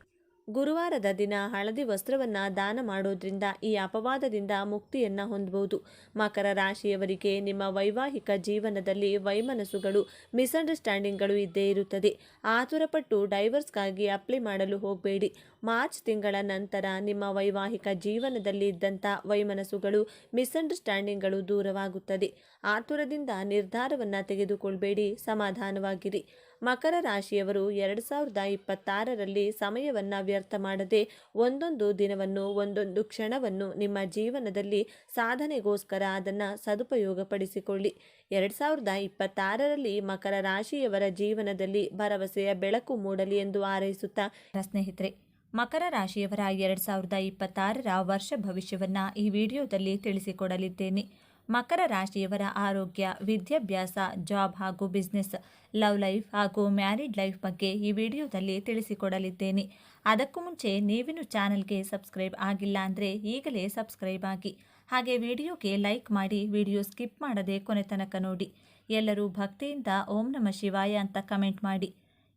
ಗುರುವಾರದ ದಿನ ಹಳದಿ ವಸ್ತ್ರವನ್ನು ದಾನ ಮಾಡೋದ್ರಿಂದ ಈ ಅಪವಾದದಿಂದ ಮುಕ್ತಿಯನ್ನು ಹೊಂದಬಹುದು. ಮಕರ ರಾಶಿಯವರಿಗೆ ನಿಮ್ಮ ವೈವಾಹಿಕ ಜೀವನದಲ್ಲಿ ವೈಮನಸ್ಸುಗಳು, ಮಿಸ್ಅಂಡರ್ಸ್ಟ್ಯಾಂಡಿಂಗ್ಗಳು ಇದ್ದೇ ಇರುತ್ತದೆ. ಆತುರಪಟ್ಟು ಡೈವರ್ಸ್ಗಾಗಿ ಅಪ್ಲೈ ಮಾಡಲು ಹೋಗಬೇಡಿ. ಮಾರ್ಚ್ ತಿಂಗಳ ನಂತರ ನಿಮ್ಮ ವೈವಾಹಿಕ ಜೀವನದಲ್ಲಿ ಇದ್ದಂಥ ವೈಮನಸ್ಸುಗಳು, ಮಿಸ್ಅಂಡರ್ಸ್ಟ್ಯಾಂಡಿಂಗ್ಗಳು ದೂರವಾಗುತ್ತದೆ. ಆತುರದಿಂದ ನಿರ್ಧಾರವನ್ನು ತೆಗೆದುಕೊಳ್ಬೇಡಿ. ಸಮಾಧಾನವಾಗಿರಿ. ಮಕರ ರಾಶಿಯವರು 2026ರಲ್ಲಿ ಸಮಯವನ್ನು ವ್ಯರ್ಥ ಮಾಡದೆ ಒಂದೊಂದು ದಿನವನ್ನು, ಒಂದೊಂದು ಕ್ಷಣವನ್ನು ನಿಮ್ಮ ಜೀವನದಲ್ಲಿ ಸಾಧನೆಗೋಸ್ಕರ ಅದನ್ನು ಸದುಪಯೋಗಪಡಿಸಿಕೊಳ್ಳಿ. 2026ರಲ್ಲಿ ಮಕರ ರಾಶಿಯವರ ಜೀವನದಲ್ಲಿ ಭರವಸೆಯ ಬೆಳಕು ಮೂಡಲಿ ಎಂದು ಹಾರೈಸುತ್ತಾ, ಸ್ನೇಹಿತರೆ, ಮಕರ ರಾಶಿಯವರ 2026ರ ವರ್ಷ ಭವಿಷ್ಯವನ್ನು ಈ ವಿಡಿಯೋದಲ್ಲಿ ತಿಳಿಸಿಕೊಡಲಿದ್ದೇನೆ. ಮಕರ ರಾಶಿಯವರ ಆರೋಗ್ಯ, ವಿದ್ಯಾಭ್ಯಾಸ, ಜಾಬ್ ಹಾಗೂ ಬಿಸ್ನೆಸ್, ಲವ್ ಲೈಫ್ ಹಾಗೂ ಮ್ಯಾರಿಡ್ ಲೈಫ್ ಬಗ್ಗೆ ಈ ವಿಡಿಯೋದಲ್ಲಿ ತಿಳಿಸಿಕೊಡಲಿದ್ದೇನೆ. ಅದಕ್ಕೂ ಮುಂಚೆ ನೀವಿನ್ನು ಚಾನಲ್ಗೆ ಸಬ್ಸ್ಕ್ರೈಬ್ ಆಗಿಲ್ಲ ಅಂದರೆ ಈಗಲೇ ಸಬ್ಸ್ಕ್ರೈಬ್ ಆಗಿ, ಹಾಗೆ ವಿಡಿಯೋಗೆ ಲೈಕ್ ಮಾಡಿ, ವಿಡಿಯೋ ಸ್ಕಿಪ್ ಮಾಡದೆ ಕೊನೆ ತನಕ ನೋಡಿ. ಎಲ್ಲರೂ ಭಕ್ತಿಯಿಂದ ಓಂ ನಮಃ ಶಿವಾಯ ಅಂತ ಕಮೆಂಟ್ ಮಾಡಿ.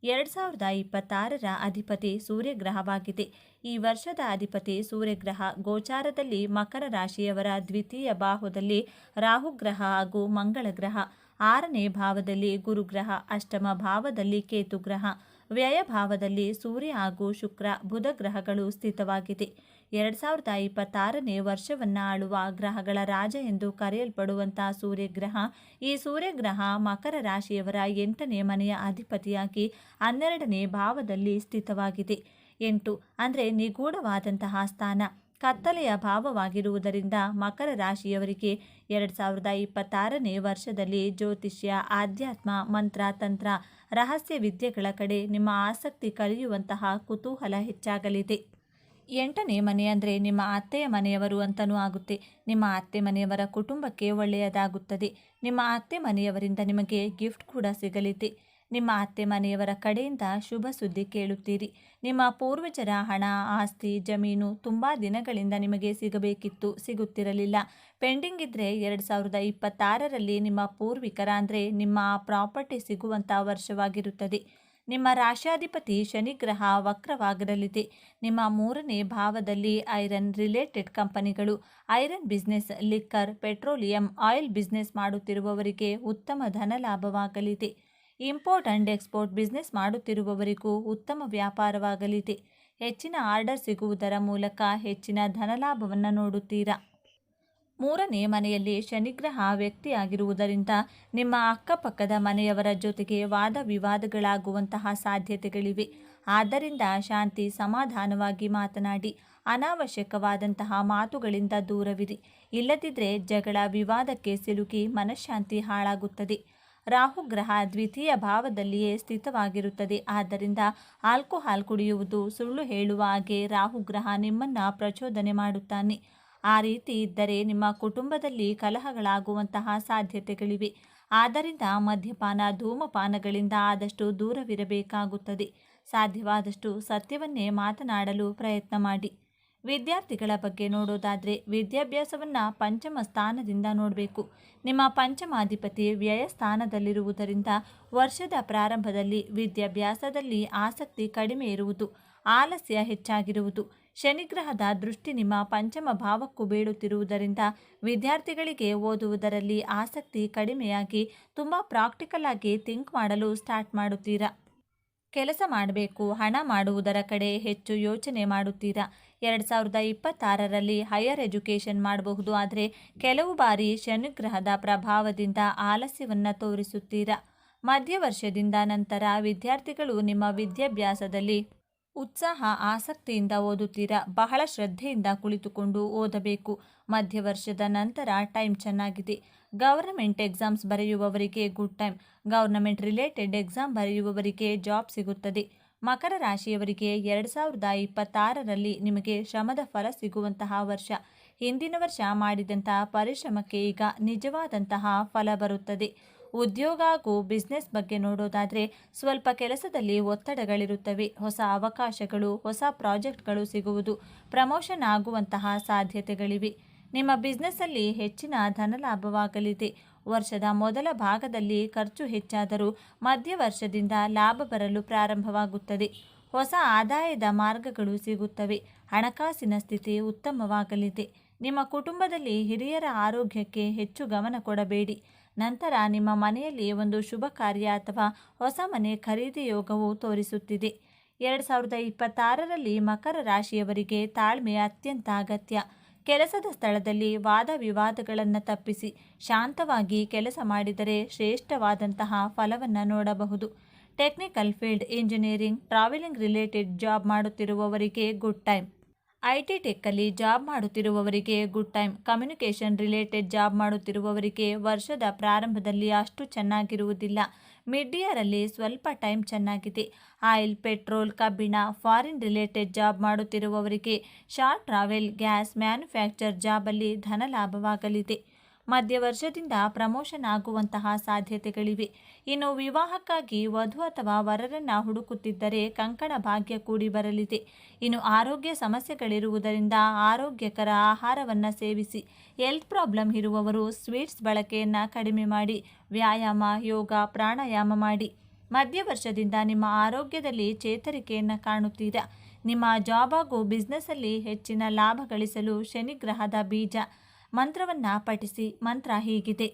2026ರ ಅಧಿಪತಿ ಸೂರ್ಯಗ್ರಹವಾಗಿದೆ. ಈ ವರ್ಷದ ಅಧಿಪತಿ ಸೂರ್ಯಗ್ರಹ ಗೋಚಾರದಲ್ಲಿ ಮಕರ ರಾಶಿಯವರ ದ್ವಿತೀಯ ಬಾಹುದಲ್ಲಿ ರಾಹುಗ್ರಹ ಹಾಗೂ ಮಂಗಳ ಗ್ರಹ, 6ನೇ ಭಾವದಲ್ಲಿ ಗುರುಗ್ರಹ, ಅಷ್ಟಮ ಭಾವದಲ್ಲಿ ಕೇತುಗ್ರಹ, ವ್ಯಯ ಭಾವದಲ್ಲಿ ಸೂರ್ಯ ಹಾಗೂ ಶುಕ್ರ ಬುಧ ಗ್ರಹಗಳು ಸ್ಥಿತವಾಗಿದೆ. 2026ನೇ ವರ್ಷವನ್ನು ಆಳುವ ಗ್ರಹಗಳ ರಾಜ ಎಂದು ಕರೆಯಲ್ಪಡುವಂತಹ ಸೂರ್ಯಗ್ರಹ, ಈ ಸೂರ್ಯಗ್ರಹ ಮಕರ ರಾಶಿಯವರ 8ನೇ ಮನೆಯ ಅಧಿಪತಿಯಾಗಿ 12ನೇ ಭಾವದಲ್ಲಿ ಸ್ಥಿತವಾಗಿದೆ. 8 ಅಂದರೆ ನಿಗೂಢವಾದಂತಹ ಸ್ಥಾನ, ಕತ್ತಲೆಯ ಭಾವವಾಗಿರುವುದರಿಂದ ಮಕರ ರಾಶಿಯವರಿಗೆ 2026ನೇ ವರ್ಷದಲ್ಲಿ ಜ್ಯೋತಿಷ್ಯ, ಆಧ್ಯಾತ್ಮ, ಮಂತ್ರ, ತಂತ್ರ, ರಹಸ್ಯ ವಿದ್ಯೆಗಳ ಕಡೆ ನಿಮ್ಮ ಆಸಕ್ತಿ ಕಲಿಯುವಂತಹ ಕುತೂಹಲ ಹೆಚ್ಚಾಗಲಿದೆ. 8ನೇ ಮನೆ ಅಂದರೆ ನಿಮ್ಮ ಅತ್ತೆಯ ಮನೆಯವರು ಅಂತಲೂ ಆಗುತ್ತೆ. ನಿಮ್ಮ ಅತ್ತೆ ಮನೆಯವರ ಕುಟುಂಬಕ್ಕೆ ಒಳ್ಳೆಯದಾಗುತ್ತದೆ. ನಿಮ್ಮ ಅತ್ತೆ ಮನೆಯವರಿಂದ ನಿಮಗೆ ಗಿಫ್ಟ್ ಕೂಡ ಸಿಗಲಿದೆ. ನಿಮ್ಮ ಅತ್ತೆ ಮನೆಯವರ ಕಡೆಯಿಂದ ಶುಭ ಸುದ್ದಿ ಕೇಳುತ್ತೀರಿ. ನಿಮ್ಮ ಪೂರ್ವಜರ ಹಣ, ಆಸ್ತಿ, ಜಮೀನು ತುಂಬ ದಿನಗಳಿಂದ ನಿಮಗೆ ಸಿಗಬೇಕಿತ್ತು, ಸಿಗುತ್ತಿರಲಿಲ್ಲ. ಪೆಂಡಿಂಗ್ ಇದ್ದರೆ 2026ರಲ್ಲಿ ನಿಮ್ಮ ಪೂರ್ವಿಕರ ಅಂದರೆ ನಿಮ್ಮ ಪ್ರಾಪರ್ಟಿ ಸಿಗುವಂಥ ವರ್ಷವಾಗಿರುತ್ತದೆ. ನಿಮ್ಮ ರಾಶ್ಯಾಧಿಪತಿ ಶನಿಗ್ರಹ ವಕ್ರವಾಗಿರಲಿದೆ. ನಿಮ್ಮ 3ನೇ ಭಾವದಲ್ಲಿ ಐರನ್ ರಿಲೇಟೆಡ್ ಕಂಪನಿಗಳು, iron business, liquor, petroleum, oil business ಮಾಡುತ್ತಿರುವವರಿಗೆ ಉತ್ತಮ ಧನ ಲಾಭವಾಗಲಿದೆ. ಇಂಪೋರ್ಟ್ ಅಂಡ್ ಎಕ್ಸ್ಪೋರ್ಟ್ ಬಿಸ್ನೆಸ್ ಮಾಡುತ್ತಿರುವವರಿಗೂ ಉತ್ತಮ ವ್ಯಾಪಾರವಾಗಲಿದೆ. ಹೆಚ್ಚಿನ ಆರ್ಡರ್ ಸಿಗುವುದರ ಮೂಲಕ ಹೆಚ್ಚಿನ ಧನಲಾಭವನ್ನು ನೋಡುತ್ತೀರಾ. 3ನೇ ಮನೆಯಲ್ಲಿ ಶನಿಗ್ರಹ ವ್ಯಕ್ತಿಯಾಗಿರುವುದರಿಂದ ನಿಮ್ಮ ಅಕ್ಕಪಕ್ಕದ ಮನೆಯವರ ಜೊತೆಗೆ ವಾದ ವಿವಾದಗಳಾಗುವಂತಹ ಸಾಧ್ಯತೆಗಳಿವೆ. ಆದ್ದರಿಂದ ಶಾಂತಿ ಸಮಾಧಾನವಾಗಿ ಮಾತನಾಡಿ. ಅನಾವಶ್ಯಕವಾದಂತಹ ಮಾತುಗಳಿಂದ ದೂರವಿರಿ. ಇಲ್ಲದಿದ್ದರೆ ಜಗಳ ವಿವಾದಕ್ಕೆ ಸಿಲುಕಿ ಮನಃಶಾಂತಿ ಹಾಳಾಗುತ್ತದೆ. ರಾಹುಗ್ರಹ ದ್ವಿತೀಯ ಭಾವದಲ್ಲಿಯೇ ಸ್ಥಿತವಾಗಿರುತ್ತದೆ. ಆದ್ದರಿಂದ ಆಲ್ಕೋಹಾಲ್ ಕುಡಿಯುವುದು, ಸುಳ್ಳು ಹೇಳುವ ಹಾಗೆ ರಾಹುಗ್ರಹ ನಿಮ್ಮನ್ನು ಪ್ರಚೋದನೆ ಮಾಡುತ್ತಾನೆ. ಆ ರೀತಿ ಇದ್ದರೆ ನಿಮ್ಮ ಕುಟುಂಬದಲ್ಲಿ ಕಲಹಗಳಾಗುವಂತಹ ಸಾಧ್ಯತೆಗಳಿವೆ. ಆದ್ದರಿಂದ ಮದ್ಯಪಾನ, ಧೂಮಪಾನಗಳಿಂದ ಆದಷ್ಟು ದೂರವಿರಬೇಕಾಗುತ್ತದೆ. ಸಾಧ್ಯವಾದಷ್ಟು ಸತ್ಯವನ್ನೇ ಮಾತನಾಡಲು ಪ್ರಯತ್ನ ಮಾಡಿ. ವಿದ್ಯಾರ್ಥಿಗಳ ಬಗ್ಗೆ ನೋಡೋದಾದರೆ ವಿದ್ಯಾಭ್ಯಾಸವನ್ನು ಪಂಚಮ ಸ್ಥಾನದಿಂದ ನೋಡಬೇಕು. ನಿಮ್ಮ ಪಂಚಮಾಧಿಪತಿ ವ್ಯಯ ಸ್ಥಾನದಲ್ಲಿರುವುದರಿಂದ ವರ್ಷದ ಪ್ರಾರಂಭದಲ್ಲಿ ವಿದ್ಯಾಭ್ಯಾಸದಲ್ಲಿ ಆಸಕ್ತಿ ಕಡಿಮೆ ಇರುವುದು, ಆಲಸ್ಯ ಹೆಚ್ಚಾಗಿರುವುದು. ಶನಿಗ್ರಹದ ದೃಷ್ಟಿ ನಿಮ್ಮ ಪಂಚಮ ಭಾವಕ್ಕೂ ಬೀಳುತ್ತಿರುವುದರಿಂದ ವಿದ್ಯಾರ್ಥಿಗಳಿಗೆ ಓದುವುದರಲ್ಲಿ ಆಸಕ್ತಿ ಕಡಿಮೆಯಾಗಿ ತುಂಬ ಪ್ರಾಕ್ಟಿಕಲ್ ಆಗಿ ಥಿಂಕ್ ಮಾಡಲು ಸ್ಟಾರ್ಟ್ ಮಾಡುತ್ತೀರಾ. ಕೆಲಸ ಮಾಡಬೇಕು, ಹಣ ಮಾಡುವುದರ ಕಡೆ ಹೆಚ್ಚು ಯೋಚನೆ ಮಾಡುತ್ತೀರಾ. 2026ರಲ್ಲಿ ಹೈಯರ್ ಎಜುಕೇಷನ್ ಮಾಡಬಹುದು. ಆದರೆ ಕೆಲವು ಬಾರಿ ಶನಿಗ್ರಹದ ಪ್ರಭಾವದಿಂದ ಆಲಸ್ಯವನ್ನು ತೋರಿಸುತ್ತೀರಾ. ಮಧ್ಯವರ್ಷದಿಂದ ನಂತರ ವಿದ್ಯಾರ್ಥಿಗಳು ನಿಮ್ಮ ವಿದ್ಯಾಭ್ಯಾಸದಲ್ಲಿ ಉತ್ಸಾಹ, ಆಸಕ್ತಿಯಿಂದ ಓದುತ್ತೀರಾ. ಬಹಳ ಶ್ರದ್ಧೆಯಿಂದ ಕುಳಿತುಕೊಂಡು ಓದಬೇಕು. ಮಧ್ಯವರ್ಷದ ನಂತರ ಟೈಮ್ ಚೆನ್ನಾಗಿದೆ. ಗವರ್ನಮೆಂಟ್ ಎಕ್ಸಾಮ್ಸ್ ಬರೆಯುವವರಿಗೆ good time. Government related exam ಬರೆಯುವವರಿಗೆ ಜಾಬ್ ಸಿಗುತ್ತದೆ. ಮಕರ ರಾಶಿಯವರಿಗೆ 2026ರಲ್ಲಿ ನಿಮಗೆ ಶ್ರಮದ ಫಲ ಸಿಗುವಂತಹ ವರ್ಷ. ಹಿಂದಿನ ವರ್ಷ ಮಾಡಿದಂತಹ ಪರಿಶ್ರಮಕ್ಕೆ ಈಗ ನಿಜವಾದಂತಹ ಫಲ ಬರುತ್ತದೆ. ಉದ್ಯೋಗ ಹಾಗೂ ಬಿಸ್ನೆಸ್ ಬಗ್ಗೆ ನೋಡೋದಾದರೆ ಸ್ವಲ್ಪ ಕೆಲಸದಲ್ಲಿ ಒತ್ತಡಗಳಿರುತ್ತವೆ. ಹೊಸ ಅವಕಾಶಗಳು, ಹೊಸ ಪ್ರಾಜೆಕ್ಟ್ಗಳು ಸಿಗುವುದು, ಪ್ರಮೋಷನ್ ಆಗುವಂತಹ ಸಾಧ್ಯತೆಗಳಿವೆ. ನಿಮ್ಮ ಬಿಸ್ನೆಸ್ಸಲ್ಲಿ ಹೆಚ್ಚಿನ ಧನಲಾಭವಾಗಲಿದೆ. ವರ್ಷದ ಮೊದಲ ಭಾಗದಲ್ಲಿ ಖರ್ಚು ಹೆಚ್ಚಾದರೂ ಮಧ್ಯವರ್ಷದಿಂದ ಲಾಭ ಬರಲು ಪ್ರಾರಂಭವಾಗುತ್ತದೆ. ಹೊಸ ಆದಾಯದ ಮಾರ್ಗಗಳು ಸಿಗುತ್ತವೆ. ಹಣಕಾಸಿನ ಸ್ಥಿತಿ ಉತ್ತಮವಾಗಲಿದೆ. ನಿಮ್ಮ ಕುಟುಂಬದಲ್ಲಿ ಹಿರಿಯರ ಆರೋಗ್ಯಕ್ಕೆ ಹೆಚ್ಚು ಗಮನ ಕೊಡಬೇಡಿ. ನಂತರ ನಿಮ್ಮ ಮನೆಯಲ್ಲಿ ಒಂದು ಶುಭ ಕಾರ್ಯ ಅಥವಾ ಹೊಸ ಮನೆ ಖರೀದಿ ಯೋಗವು ತೋರಿಸುತ್ತಿದೆ. 2026ರಲ್ಲಿ ಮಕರ ರಾಶಿಯವರಿಗೆ ತಾಳ್ಮೆ ಅತ್ಯಂತ ಅಗತ್ಯ. ಕೆಲಸದ ಸ್ಥಳದಲ್ಲಿ ವಾದ ವಿವಾದಗಳನ್ನು ತಪ್ಪಿಸಿ ಶಾಂತವಾಗಿ ಕೆಲಸ ಮಾಡಿದರೆ ಶ್ರೇಷ್ಠವಾದಂತಹ ಫಲವನ್ನು ನೋಡಬಹುದು. Technical field, engineering, traveling related job ಮಾಡುತ್ತಿರುವವರಿಗೆ ಗುಡ್ ಟೈಮ್. IT ಟೆಕ್ಕಲ್ಲಿ ಜಾಬ್ ಮಾಡುತ್ತಿರುವವರಿಗೆ good time. Communication related job ಮಾಡುತ್ತಿರುವವರಿಗೆ ವರ್ಷದ ಪ್ರಾರಂಭದಲ್ಲಿ ಅಷ್ಟು ಚೆನ್ನಾಗಿರುವುದಿಲ್ಲ. ಮಿಡ್ ಇಯರಲ್ಲಿ ಸ್ವಲ್ಪ ಟೈಮ್ ಚೆನ್ನಾಗಿದೆ. ಆಯಿಲ್, ಪೆಟ್ರೋಲ್, ಕಬ್ಬಿಣ, ಫಾರಿನ್ ರಿಲೇಟೆಡ್ ಜಾಬ್ ಮಾಡುತ್ತಿರುವವರಿಗೆ ಶಾರ್ಟ್ ಟ್ರಾವೆಲ್, ಗ್ಯಾಸ್, ಮ್ಯಾನುಫ್ಯಾಕ್ಚರ್ ಜಾಬಲ್ಲಿ ಧನ ಲಾಭವಾಗಲಿದೆ. ಮಧ್ಯವರ್ಷದಿಂದ ಪ್ರಮೋಷನ್ ಆಗುವಂತಹ ಸಾಧ್ಯತೆಗಳಿವೆ. ಇನ್ನು ವಿವಾಹಕ್ಕಾಗಿ ವಧು ಅಥವಾ ವರರನ್ನು ಹುಡುಕುತ್ತಿದ್ದರೆ ಕಂಕಣ ಭಾಗ್ಯ ಕೂಡಿ ಬರಲಿದೆ. ಇನ್ನು ಆರೋಗ್ಯ ಸಮಸ್ಯೆಗಳಿರುವುದರಿಂದ ಆರೋಗ್ಯಕರ ಆಹಾರವನ್ನು ಸೇವಿಸಿ. ಹೆಲ್ತ್ ಪ್ರಾಬ್ಲಮ್ ಇರುವವರು ಸ್ವೀಟ್ಸ್ ಬಳಕೆಯನ್ನು ಕಡಿಮೆ ಮಾಡಿ. ವ್ಯಾಯಾಮ, ಯೋಗ, ಪ್ರಾಣಾಯಾಮ ಮಾಡಿ. ಮಧ್ಯ ವರ್ಷದಿಂದ ನಿಮ್ಮ ಆರೋಗ್ಯದಲ್ಲಿ ಚೇತರಿಕೆಯನ್ನು ಕಾಣುತ್ತೀರಾ. ನಿಮ್ಮ ಜಾಬ್ ಹಾಗೂ ಬಿಸ್ನೆಸ್ಸಲ್ಲಿ ಹೆಚ್ಚಿನ ಲಾಭ ಗಳಿಸಲು ಶನಿಗ್ರಹದ ಬೀಜ ಮಂತ್ರವನ್ನು ಪಠಿಸಿ. ಮಂತ್ರ ಹೀಗಿದೆ: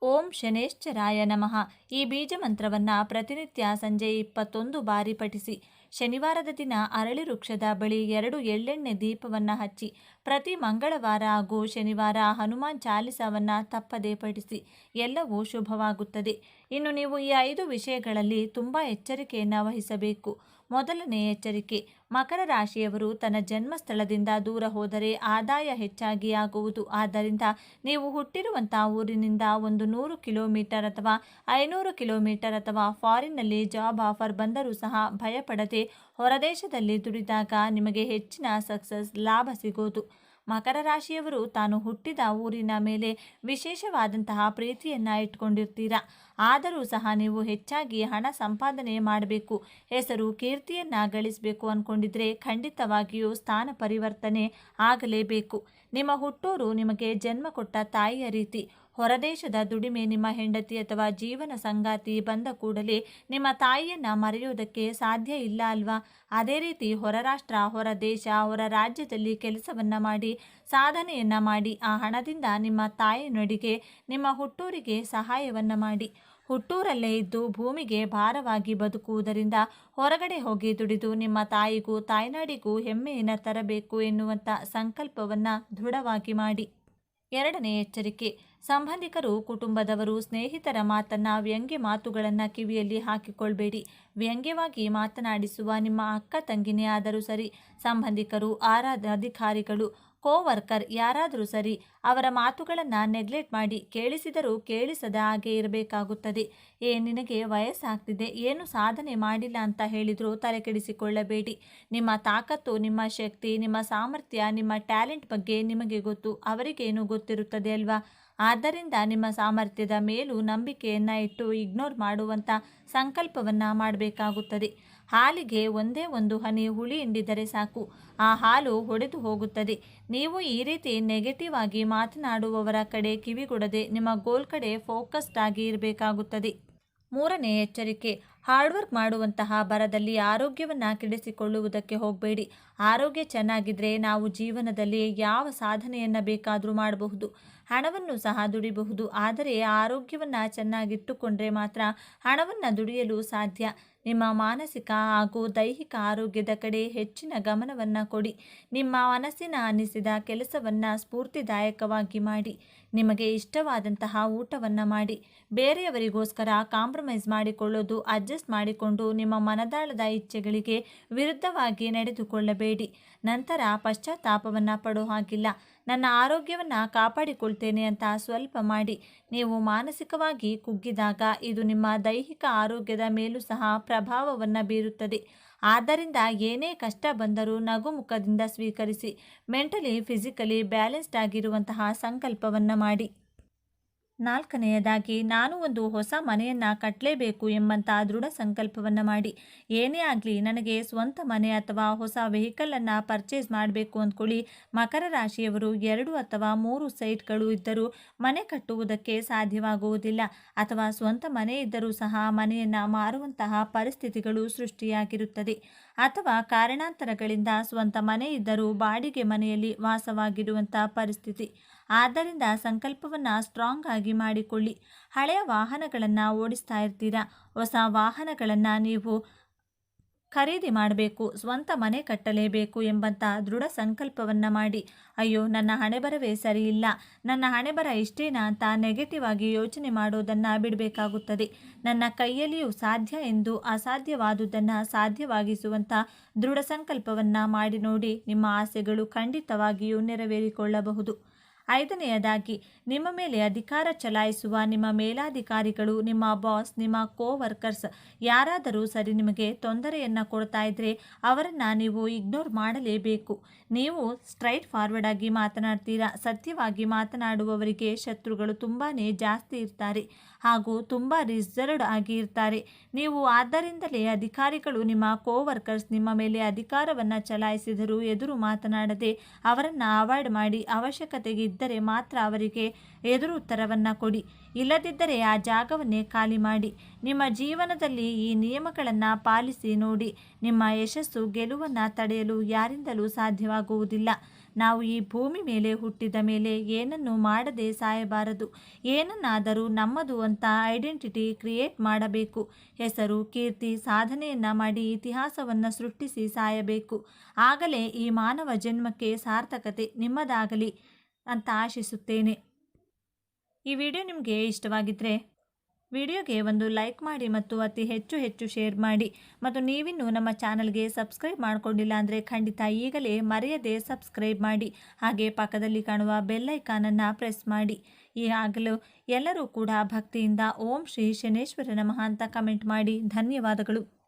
ಓಂ ಶನೇಶ್ಚರಾಯ ನಮಃ. ಈ ಬೀಜ ಮಂತ್ರವನ್ನು ಪ್ರತಿನಿತ್ಯ ಸಂಜೆ 21 ಬಾರಿ ಪಠಿಸಿ. ಶನಿವಾರದ ದಿನ ಅರಳಿ ವೃಕ್ಷದ ಬಳಿ 2 ಎಳ್ಳೆಣ್ಣೆ ದೀಪವನ್ನು ಹಚ್ಚಿ. ಪ್ರತಿ ಮಂಗಳವಾರ ಹಾಗೂ ಶನಿವಾರ ಹನುಮಾನ್ ಚಾಲಿಸವನ್ನು ತಪ್ಪದೇ ಪಠಿಸಿ. ಎಲ್ಲವೂ ಶುಭವಾಗುತ್ತದೆ. ಇನ್ನು ನೀವು ಈ 5 ವಿಷಯಗಳಲ್ಲಿ ತುಂಬ ಎಚ್ಚರಿಕೆಯನ್ನು ವಹಿಸಬೇಕು. ಮೊದಲನೇ ಎಚ್ಚರಿಕೆ: ಮಕರ ರಾಶಿಯವರು ತನ್ನ ಜನ್ಮಸ್ಥಳದಿಂದ ದೂರ ಹೋದರೆ ಆದಾಯ ಹೆಚ್ಚಾಗಿ ಆಗುವುದು. ಆದ್ದರಿಂದ ನೀವು ಹುಟ್ಟಿರುವಂಥ ಊರಿನಿಂದ 100 ಕಿಲೋಮೀಟರ್ ಅಥವಾ 500 ಕಿಲೋಮೀಟರ್ ಅಥವಾ ಫಾರಿನ್ನಲ್ಲಿ ಜಾಬ್ ಆಫರ್ ಬಂದರೂ ಸಹ ಭಯಪಡದೆ ಹೊರದೇಶದಲ್ಲಿ ದುಡಿದಾಗ ನಿಮಗೆ ಹೆಚ್ಚಿನ ಸಕ್ಸಸ್ ಲಾಭ ಸಿಗೋದು. ಮಕರ ರಾಶಿಯವರು ತಾನು ಹುಟ್ಟಿದ ಊರಿನ ಮೇಲೆ ವಿಶೇಷವಾದಂತಹ ಪ್ರೀತಿಯನ್ನು ಇಟ್ಕೊಂಡಿರ್ತೀರ. ಆದರೂ ಸಹ ನೀವು ಹೆಚ್ಚಾಗಿ ಹಣ ಸಂಪಾದನೆ ಮಾಡಬೇಕು, ಹೆಸರು ಕೀರ್ತಿಯನ್ನು ಗಳಿಸಬೇಕು ಅಂದ್ಕೊಂಡಿದ್ರೆ ಖಂಡಿತವಾಗಿಯೂ ಸ್ಥಾನ ಪರಿವರ್ತನೆ ಆಗಲೇಬೇಕು. ನಿಮ್ಮ ಹುಟ್ಟೂರು ನಿಮಗೆ ಜನ್ಮ ಕೊಟ್ಟ ತಾಯಿಯ ರೀತಿ. ಹೊರದೇಶದ ದುಡಿಮೆ ನಿಮ್ಮ ಹೆಂಡತಿ ಅಥವಾ ಜೀವನ ಸಂಗಾತಿ ಬಂದ ಕೂಡಲೇ ನಿಮ್ಮ ತಾಯಿಯನ್ನು ಮರೆಯೋದಕ್ಕೆ ಸಾಧ್ಯ ಇಲ್ಲ ಅಲ್ವಾ? ಅದೇ ರೀತಿ ಹೊರ ರಾಷ್ಟ್ರ, ಹೊರ ದೇಶ, ಹೊರ ರಾಜ್ಯದಲ್ಲಿ ಕೆಲಸವನ್ನು ಮಾಡಿ ಸಾಧನೆಯನ್ನು ಮಾಡಿ ಆ ಹಣದಿಂದ ನಿಮ್ಮ ತಾಯಿನೊಡಿಗೆ ನಿಮ್ಮ ಹುಟ್ಟೂರಿಗೆ ಸಹಾಯವನ್ನು ಮಾಡಿ. ಹುಟ್ಟೂರಲ್ಲೇ ಇದ್ದು ಭೂಮಿಗೆ ಭಾರವಾಗಿ ಬದುಕುವುದರಿಂದ ಹೊರಗಡೆ ಹೋಗಿ ದುಡಿದು ನಿಮ್ಮ ತಾಯಿಗೂ ತಾಯ್ನಾಡಿಗೂ ಹೆಮ್ಮೆಯನ್ನು ತರಬೇಕು ಎನ್ನುವಂಥ ಸಂಕಲ್ಪವನ್ನು ದೃಢವಾಗಿ ಮಾಡಿ. ಎರಡನೇ ಎಚ್ಚರಿಕೆ: ಸಂಬಂಧಿಕರು, ಕುಟುಂಬದವರು, ಸ್ನೇಹಿತರ ಮಾತನ್ನು, ವ್ಯಂಗ್ಯ ಮಾತುಗಳನ್ನು ಕಿವಿಯಲ್ಲಿ ಹಾಕಿಕೊಳ್ಬೇಡಿ. ವ್ಯಂಗ್ಯವಾಗಿ ಮಾತನಾಡಿಸುವ ನಿಮ್ಮ ಅಕ್ಕ ತಂಗಿನೇ ಆದರೂ ಸರಿ, ಸಂಬಂಧಿಕರು, ಅಧಿಕಾರಿಗಳು, ಕೋವರ್ಕರ್ ಯಾರಾದರೂ ಸರಿ, ಅವರ ಮಾತುಗಳನ್ನು ನೆಗ್ಲೆಕ್ಟ್ ಮಾಡಿ. ಕೇಳಿಸಿದರೂ ಕೇಳಿಸದ ಹಾಗೆ ಇರಬೇಕಾಗುತ್ತದೆ. ನಿನಗೆ ವಯಸ್ಸಾಗ್ತಿದೆ, ಏನು ಸಾಧನೆ ಮಾಡಿಲ್ಲ ಅಂತ ಹೇಳಿದರೂ ತಲೆಕೆಡಿಸಿಕೊಳ್ಳಬೇಡಿ. ನಿಮ್ಮ ತಾಕತ್ತು, ನಿಮ್ಮ ಶಕ್ತಿ, ನಿಮ್ಮ ಸಾಮರ್ಥ್ಯ, ನಿಮ್ಮ ಟ್ಯಾಲೆಂಟ್ ಬಗ್ಗೆ ನಿಮಗೆ ಗೊತ್ತು, ಅವರಿಗೇನು ಗೊತ್ತಿರುತ್ತದೆ ಅಲ್ವಾ? ಆದ್ದರಿಂದ ನಿಮ್ಮ ಸಾಮರ್ಥ್ಯದ ಮೇಲೂ ನಂಬಿಕೆಯನ್ನು ಇಟ್ಟು ಇಗ್ನೋರ್ ಮಾಡುವಂಥ ಸಂಕಲ್ಪವನ್ನು ಮಾಡಬೇಕಾಗುತ್ತದೆ. ಹಾಲಿಗೆ ಒಂದೇ ಒಂದು ಹನಿ ಹುಳಿ ಹಿಂಡಿದರೆ ಸಾಕು, ಆ ಹಾಲು ಒಡೆದು ಹೋಗುತ್ತದೆ. ನೀವು ಈ ರೀತಿ ನೆಗೆಟಿವ್ ಆಗಿ ಮಾತನಾಡುವವರ ಕಡೆ ಕಿವಿಗೊಡದೆ ನಿಮ್ಮ ಗೋಲ್ ಕಡೆ ಫೋಕಸ್ಡ್ ಆಗಿ ಇರಬೇಕಾಗುತ್ತದೆ. ಮೂರನೇ ಎಚ್ಚರಿಕೆ: ಹಾರ್ಡ್ವರ್ಕ್ ಮಾಡುವಂತಹ ಬರದಲ್ಲಿ ಆರೋಗ್ಯವನ್ನು ಕೆಡಿಸಿಕೊಳ್ಳುವುದಕ್ಕೆ ಹೋಗಬೇಡಿ. ಆರೋಗ್ಯ ಚೆನ್ನಾಗಿದ್ದರೆ ನಾವು ಜೀವನದಲ್ಲಿ ಯಾವ ಸಾಧನೆಯನ್ನು ಬೇಕಾದರೂ ಮಾಡಬಹುದು, ಹಣವನ್ನು ಸಹ ದುಡಿಬಹುದು. ಆದರೆ ಆರೋಗ್ಯವನ್ನು ಚೆನ್ನಾಗಿಟ್ಟುಕೊಂಡ್ರೆ ಮಾತ್ರ ಹಣವನ್ನು ದುಡಿಯಲು ಸಾಧ್ಯ. ನಿಮ್ಮ ಮಾನಸಿಕ ಹಾಗೂ ದೈಹಿಕ ಆರೋಗ್ಯದ ಕಡೆ ಹೆಚ್ಚಿನ ಗಮನವನ್ನು ಕೊಡಿ. ನಿಮ್ಮ ಮನಸ್ಸಿನ ಅನ್ನಿಸಿದ ಕೆಲಸವನ್ನು ಸ್ಫೂರ್ತಿದಾಯಕವಾಗಿ ಮಾಡಿ. ನಿಮಗೆ ಇಷ್ಟವಾದಂತಹ ಊಟವನ್ನು ಮಾಡಿ. ಬೇರೆಯವರಿಗೋಸ್ಕರ ಕಾಂಪ್ರಮೈಸ್ ಮಾಡಿಕೊಳ್ಳೋದು, ಅಡ್ಜಸ್ಟ್ ಮಾಡಿಕೊಂಡು ನಿಮ್ಮ ಮನದಾಳದ ಇಚ್ಛೆಗಳಿಗೆ ವಿರುದ್ಧವಾಗಿ ನಡೆದುಕೊಳ್ಳಬೇಡಿ. ನಂತರ ಪಶ್ಚಾತ್ತಾಪವನ್ನು ಪಡೋ ಹಾಗಿಲ್ಲ. ನನ್ನ ಆರೋಗ್ಯವನ್ನು ಕಾಪಾಡಿಕೊಳ್ತೇನೆ ಅಂತ ಸ್ವಲ್ಪ ಮಾಡಿ. ನೀವು ಮಾನಸಿಕವಾಗಿ ಕುಗ್ಗಿದಾಗ ಇದು ನಿಮ್ಮ ದೈಹಿಕ ಆರೋಗ್ಯದ ಮೇಲೂ ಸಹ ಪ್ರಭಾವವನ್ನು ಬೀರುತ್ತದೆ. ಆದ್ದರಿಂದ ಏನೇ ಕಷ್ಟ ಬಂದರೂ ನಗುಮುಖದಿಂದ ಸ್ವೀಕರಿಸಿ. ಮೆಂಟಲಿ ಫಿಸಿಕಲಿ ಬ್ಯಾಲೆನ್ಸ್ಡ್ ಆಗಿರುವಂತಹ ಸಂಕಲ್ಪವನ್ನು ಮಾಡಿ. ನಾಲ್ಕನೆಯದಾಗಿ, ನಾನು ಒಂದು ಹೊಸ ಮನೆಯನ್ನು ಕಟ್ಟಲೇಬೇಕು ಎಂಬಂಥ ದೃಢ ಸಂಕಲ್ಪವನ್ನು ಮಾಡಿ. ಏನೇ ಆಗಲಿ ನನಗೆ ಸ್ವಂತ ಮನೆ ಅಥವಾ ಹೊಸ ವೆಹಿಕಲನ್ನು ಪರ್ಚೇಸ್ ಮಾಡಬೇಕು ಅಂದ್ಕೊಳ್ಳಿ. ಮಕರ ರಾಶಿಯವರು 2 ಅಥವಾ 3 ಸೈಟ್ಗಳು ಇದ್ದರೂ ಮನೆ ಕಟ್ಟುವುದಕ್ಕೆ ಸಾಧ್ಯವಾಗುವುದಿಲ್ಲ. ಅಥವಾ ಸ್ವಂತ ಮನೆ ಇದ್ದರೂ ಸಹ ಮನೆಯನ್ನು ಮಾರುವಂತಹ ಪರಿಸ್ಥಿತಿಗಳು ಸೃಷ್ಟಿಯಾಗಿರುತ್ತದೆ. ಅಥವಾ ಕಾರಣಾಂತರಗಳಿಂದ ಸ್ವಂತ ಮನೆ ಇದ್ದರೂ ಬಾಡಿಗೆ ಮನೆಯಲ್ಲಿ ವಾಸವಾಗಿರುವಂಥ ಪರಿಸ್ಥಿತಿ. ಆದ್ದರಿಂದ ಸಂಕಲ್ಪವನ್ನು ಸ್ಟ್ರಾಂಗ್ ಆಗಿ ಮಾಡಿಕೊಳ್ಳಿ. ಹಳೆಯ ವಾಹನಗಳನ್ನು ಓಡಿಸ್ತಾ ಇರ್ತೀರಾ, ಹೊಸ ವಾಹನಗಳನ್ನು ನೀವು ಖರೀದಿ ಮಾಡಬೇಕು, ಸ್ವಂತ ಮನೆ ಕಟ್ಟಲೇಬೇಕು ಎಂಬಂಥ ದೃಢ ಸಂಕಲ್ಪವನ್ನು ಮಾಡಿ. ಅಯ್ಯೋ ನನ್ನ ಹಣೆಬರವೇ ಸರಿ ಇಲ್ಲ, ನನ್ನ ಹಣೆಬರ ಇಷ್ಟೇನಾ ಅಂತ ನೆಗೆಟಿವ್ ಆಗಿ ಯೋಚನೆ ಮಾಡೋದನ್ನು ಬಿಡಬೇಕಾಗುತ್ತದೆ. ನನ್ನ ಕೈಯಲ್ಲಿಯೂ ಸಾಧ್ಯ ಎಂದು ಅಸಾಧ್ಯವಾದುದನ್ನು ಸಾಧ್ಯವಾಗಿಸುವಂಥ ದೃಢ ಸಂಕಲ್ಪವನ್ನು ಮಾಡಿ ನೋಡಿ. ನಿಮ್ಮ ಆಸೆಗಳು ಖಂಡಿತವಾಗಿಯೂ ನೆರವೇರಿಕೊಳ್ಳಬಹುದು. ಐದನೆಯದಾಗಿ, ನಿಮ್ಮ ಮೇಲೆ ಅಧಿಕಾರ ಚಲಾಯಿಸುವ ನಿಮ್ಮ ಮೇಲಾಧಿಕಾರಿಗಳು, ನಿಮ್ಮ ಬಾಸ್, ನಿಮ್ಮ ಕೋವರ್ಕರ್ಸ್ ಯಾರಾದರೂ ಸರಿ ನಿಮಗೆ ತೊಂದರೆಯನ್ನು ಕೊಡ್ತಾ ಇದ್ದರೆ ಅವರನ್ನು ನೀವು ಇಗ್ನೋರ್ ಮಾಡಲೇಬೇಕು. ನೀವು ಸ್ಟ್ರೈಟ್ ಫಾರ್ವರ್ಡ್ ಆಗಿ ಮಾತನಾಡ್ತೀರಾ. ಸತ್ಯವಾಗಿ ಮಾತನಾಡುವವರಿಗೆ ಶತ್ರುಗಳು ತುಂಬಾ ಜಾಸ್ತಿ ಇರ್ತಾರೆ ಹಾಗೂ ತುಂಬ ರಿಸರ್ವ್ಡ್ ಆಗಿ ಇರ್ತಾರೆ. ನೀವು ಆದ್ದರಿಂದಲೇ ಅಧಿಕಾರಿಗಳು, ನಿಮ್ಮ ಕೋವರ್ಕರ್ಸ್ ನಿಮ್ಮ ಮೇಲೆ ಅಧಿಕಾರವನ್ನು ಚಲಾಯಿಸಿದರೂ ಎದುರು ಮಾತನಾಡದೆ ಅವರನ್ನು ಅವಾಯ್ಡ್ ಮಾಡಿ. ಅವಶ್ಯಕತೆಗೆ ಇದ್ದರೆ ಮಾತ್ರ ಅವರಿಗೆ ಎದುರುತ್ತರವನ್ನು ಕೊಡಿ. ಇಲ್ಲದಿದ್ದರೆ ಆ ಜಾಗವನ್ನೇ ಖಾಲಿ ಮಾಡಿ. ನಿಮ್ಮ ಜೀವನದಲ್ಲಿ ಈ ನಿಯಮಗಳನ್ನು ಪಾಲಿಸಿ ನೋಡಿ. ನಿಮ್ಮ ಯಶಸ್ಸು ಗೆಲುವನ್ನು ತಡೆಯಲು ಯಾರಿಂದಲೂ ಸಾಧ್ಯವಾಗುವುದಿಲ್ಲ. ನಾವು ಈ ಭೂಮಿ ಮೇಲೆ ಹುಟ್ಟಿದ ಮೇಲೆ ಏನನ್ನು ಮಾಡದೆ ಸಾಯಬಾರದು. ಏನನ್ನಾದರೂ ನಮ್ಮದು ಅಂತ ಐಡೆಂಟಿಟಿ ಕ್ರಿಯೇಟ್ ಮಾಡಬೇಕು. ಹೆಸರು, ಕೀರ್ತಿ, ಸಾಧನೆಯನ್ನು ಮಾಡಿ ಇತಿಹಾಸವನ್ನು ಸೃಷ್ಟಿಸಿ ಸಾಯಬೇಕು. ಆಗಲೇ ಈ ಮಾನವ ಜನ್ಮಕ್ಕೆ ಸಾರ್ಥಕತೆ ನಿಮ್ಮದಾಗಲಿ ಅಂತ ಆಶಿಸುತ್ತೇನೆ. ಈ ವಿಡಿಯೋ ನಿಮಗೆ ಇಷ್ಟವಾಗಿದ್ದರೆ ವಿಡಿಯೋಗೆ ಒಂದು ಲೈಕ್ ಮಾಡಿ ಮತ್ತು ಅತಿ ಹೆಚ್ಚು ಶೇರ್ ಮಾಡಿ. ಮತ್ತು ನೀವಿನ್ನೂ ನಮ್ಮ ಚಾನಲ್ಗೆ ಸಬ್ಸ್ಕ್ರೈಬ್ ಮಾಡಿಕೊಂಡಿಲ್ಲ ಅಂದರೆ ಖಂಡಿತ ಈಗಲೇ ಮರೆಯದೆ ಸಬ್ಸ್ಕ್ರೈಬ್ ಮಾಡಿ. ಹಾಗೆ ಪಕ್ಕದಲ್ಲಿ ಕಾಣುವ ಬೆಲ್ ಐಕಾನನ್ನು ಪ್ರೆಸ್ ಮಾಡಿ. ಈಗಾಗಲೂ ಎಲ್ಲರೂ ಕೂಡ ಭಕ್ತಿಯಿಂದ ಓಂ ಶ್ರೀ ಶನೇಶ್ವರ ನಮಃ ಅಂತ ಕಮೆಂಟ್ ಮಾಡಿ. ಧನ್ಯವಾದಗಳು.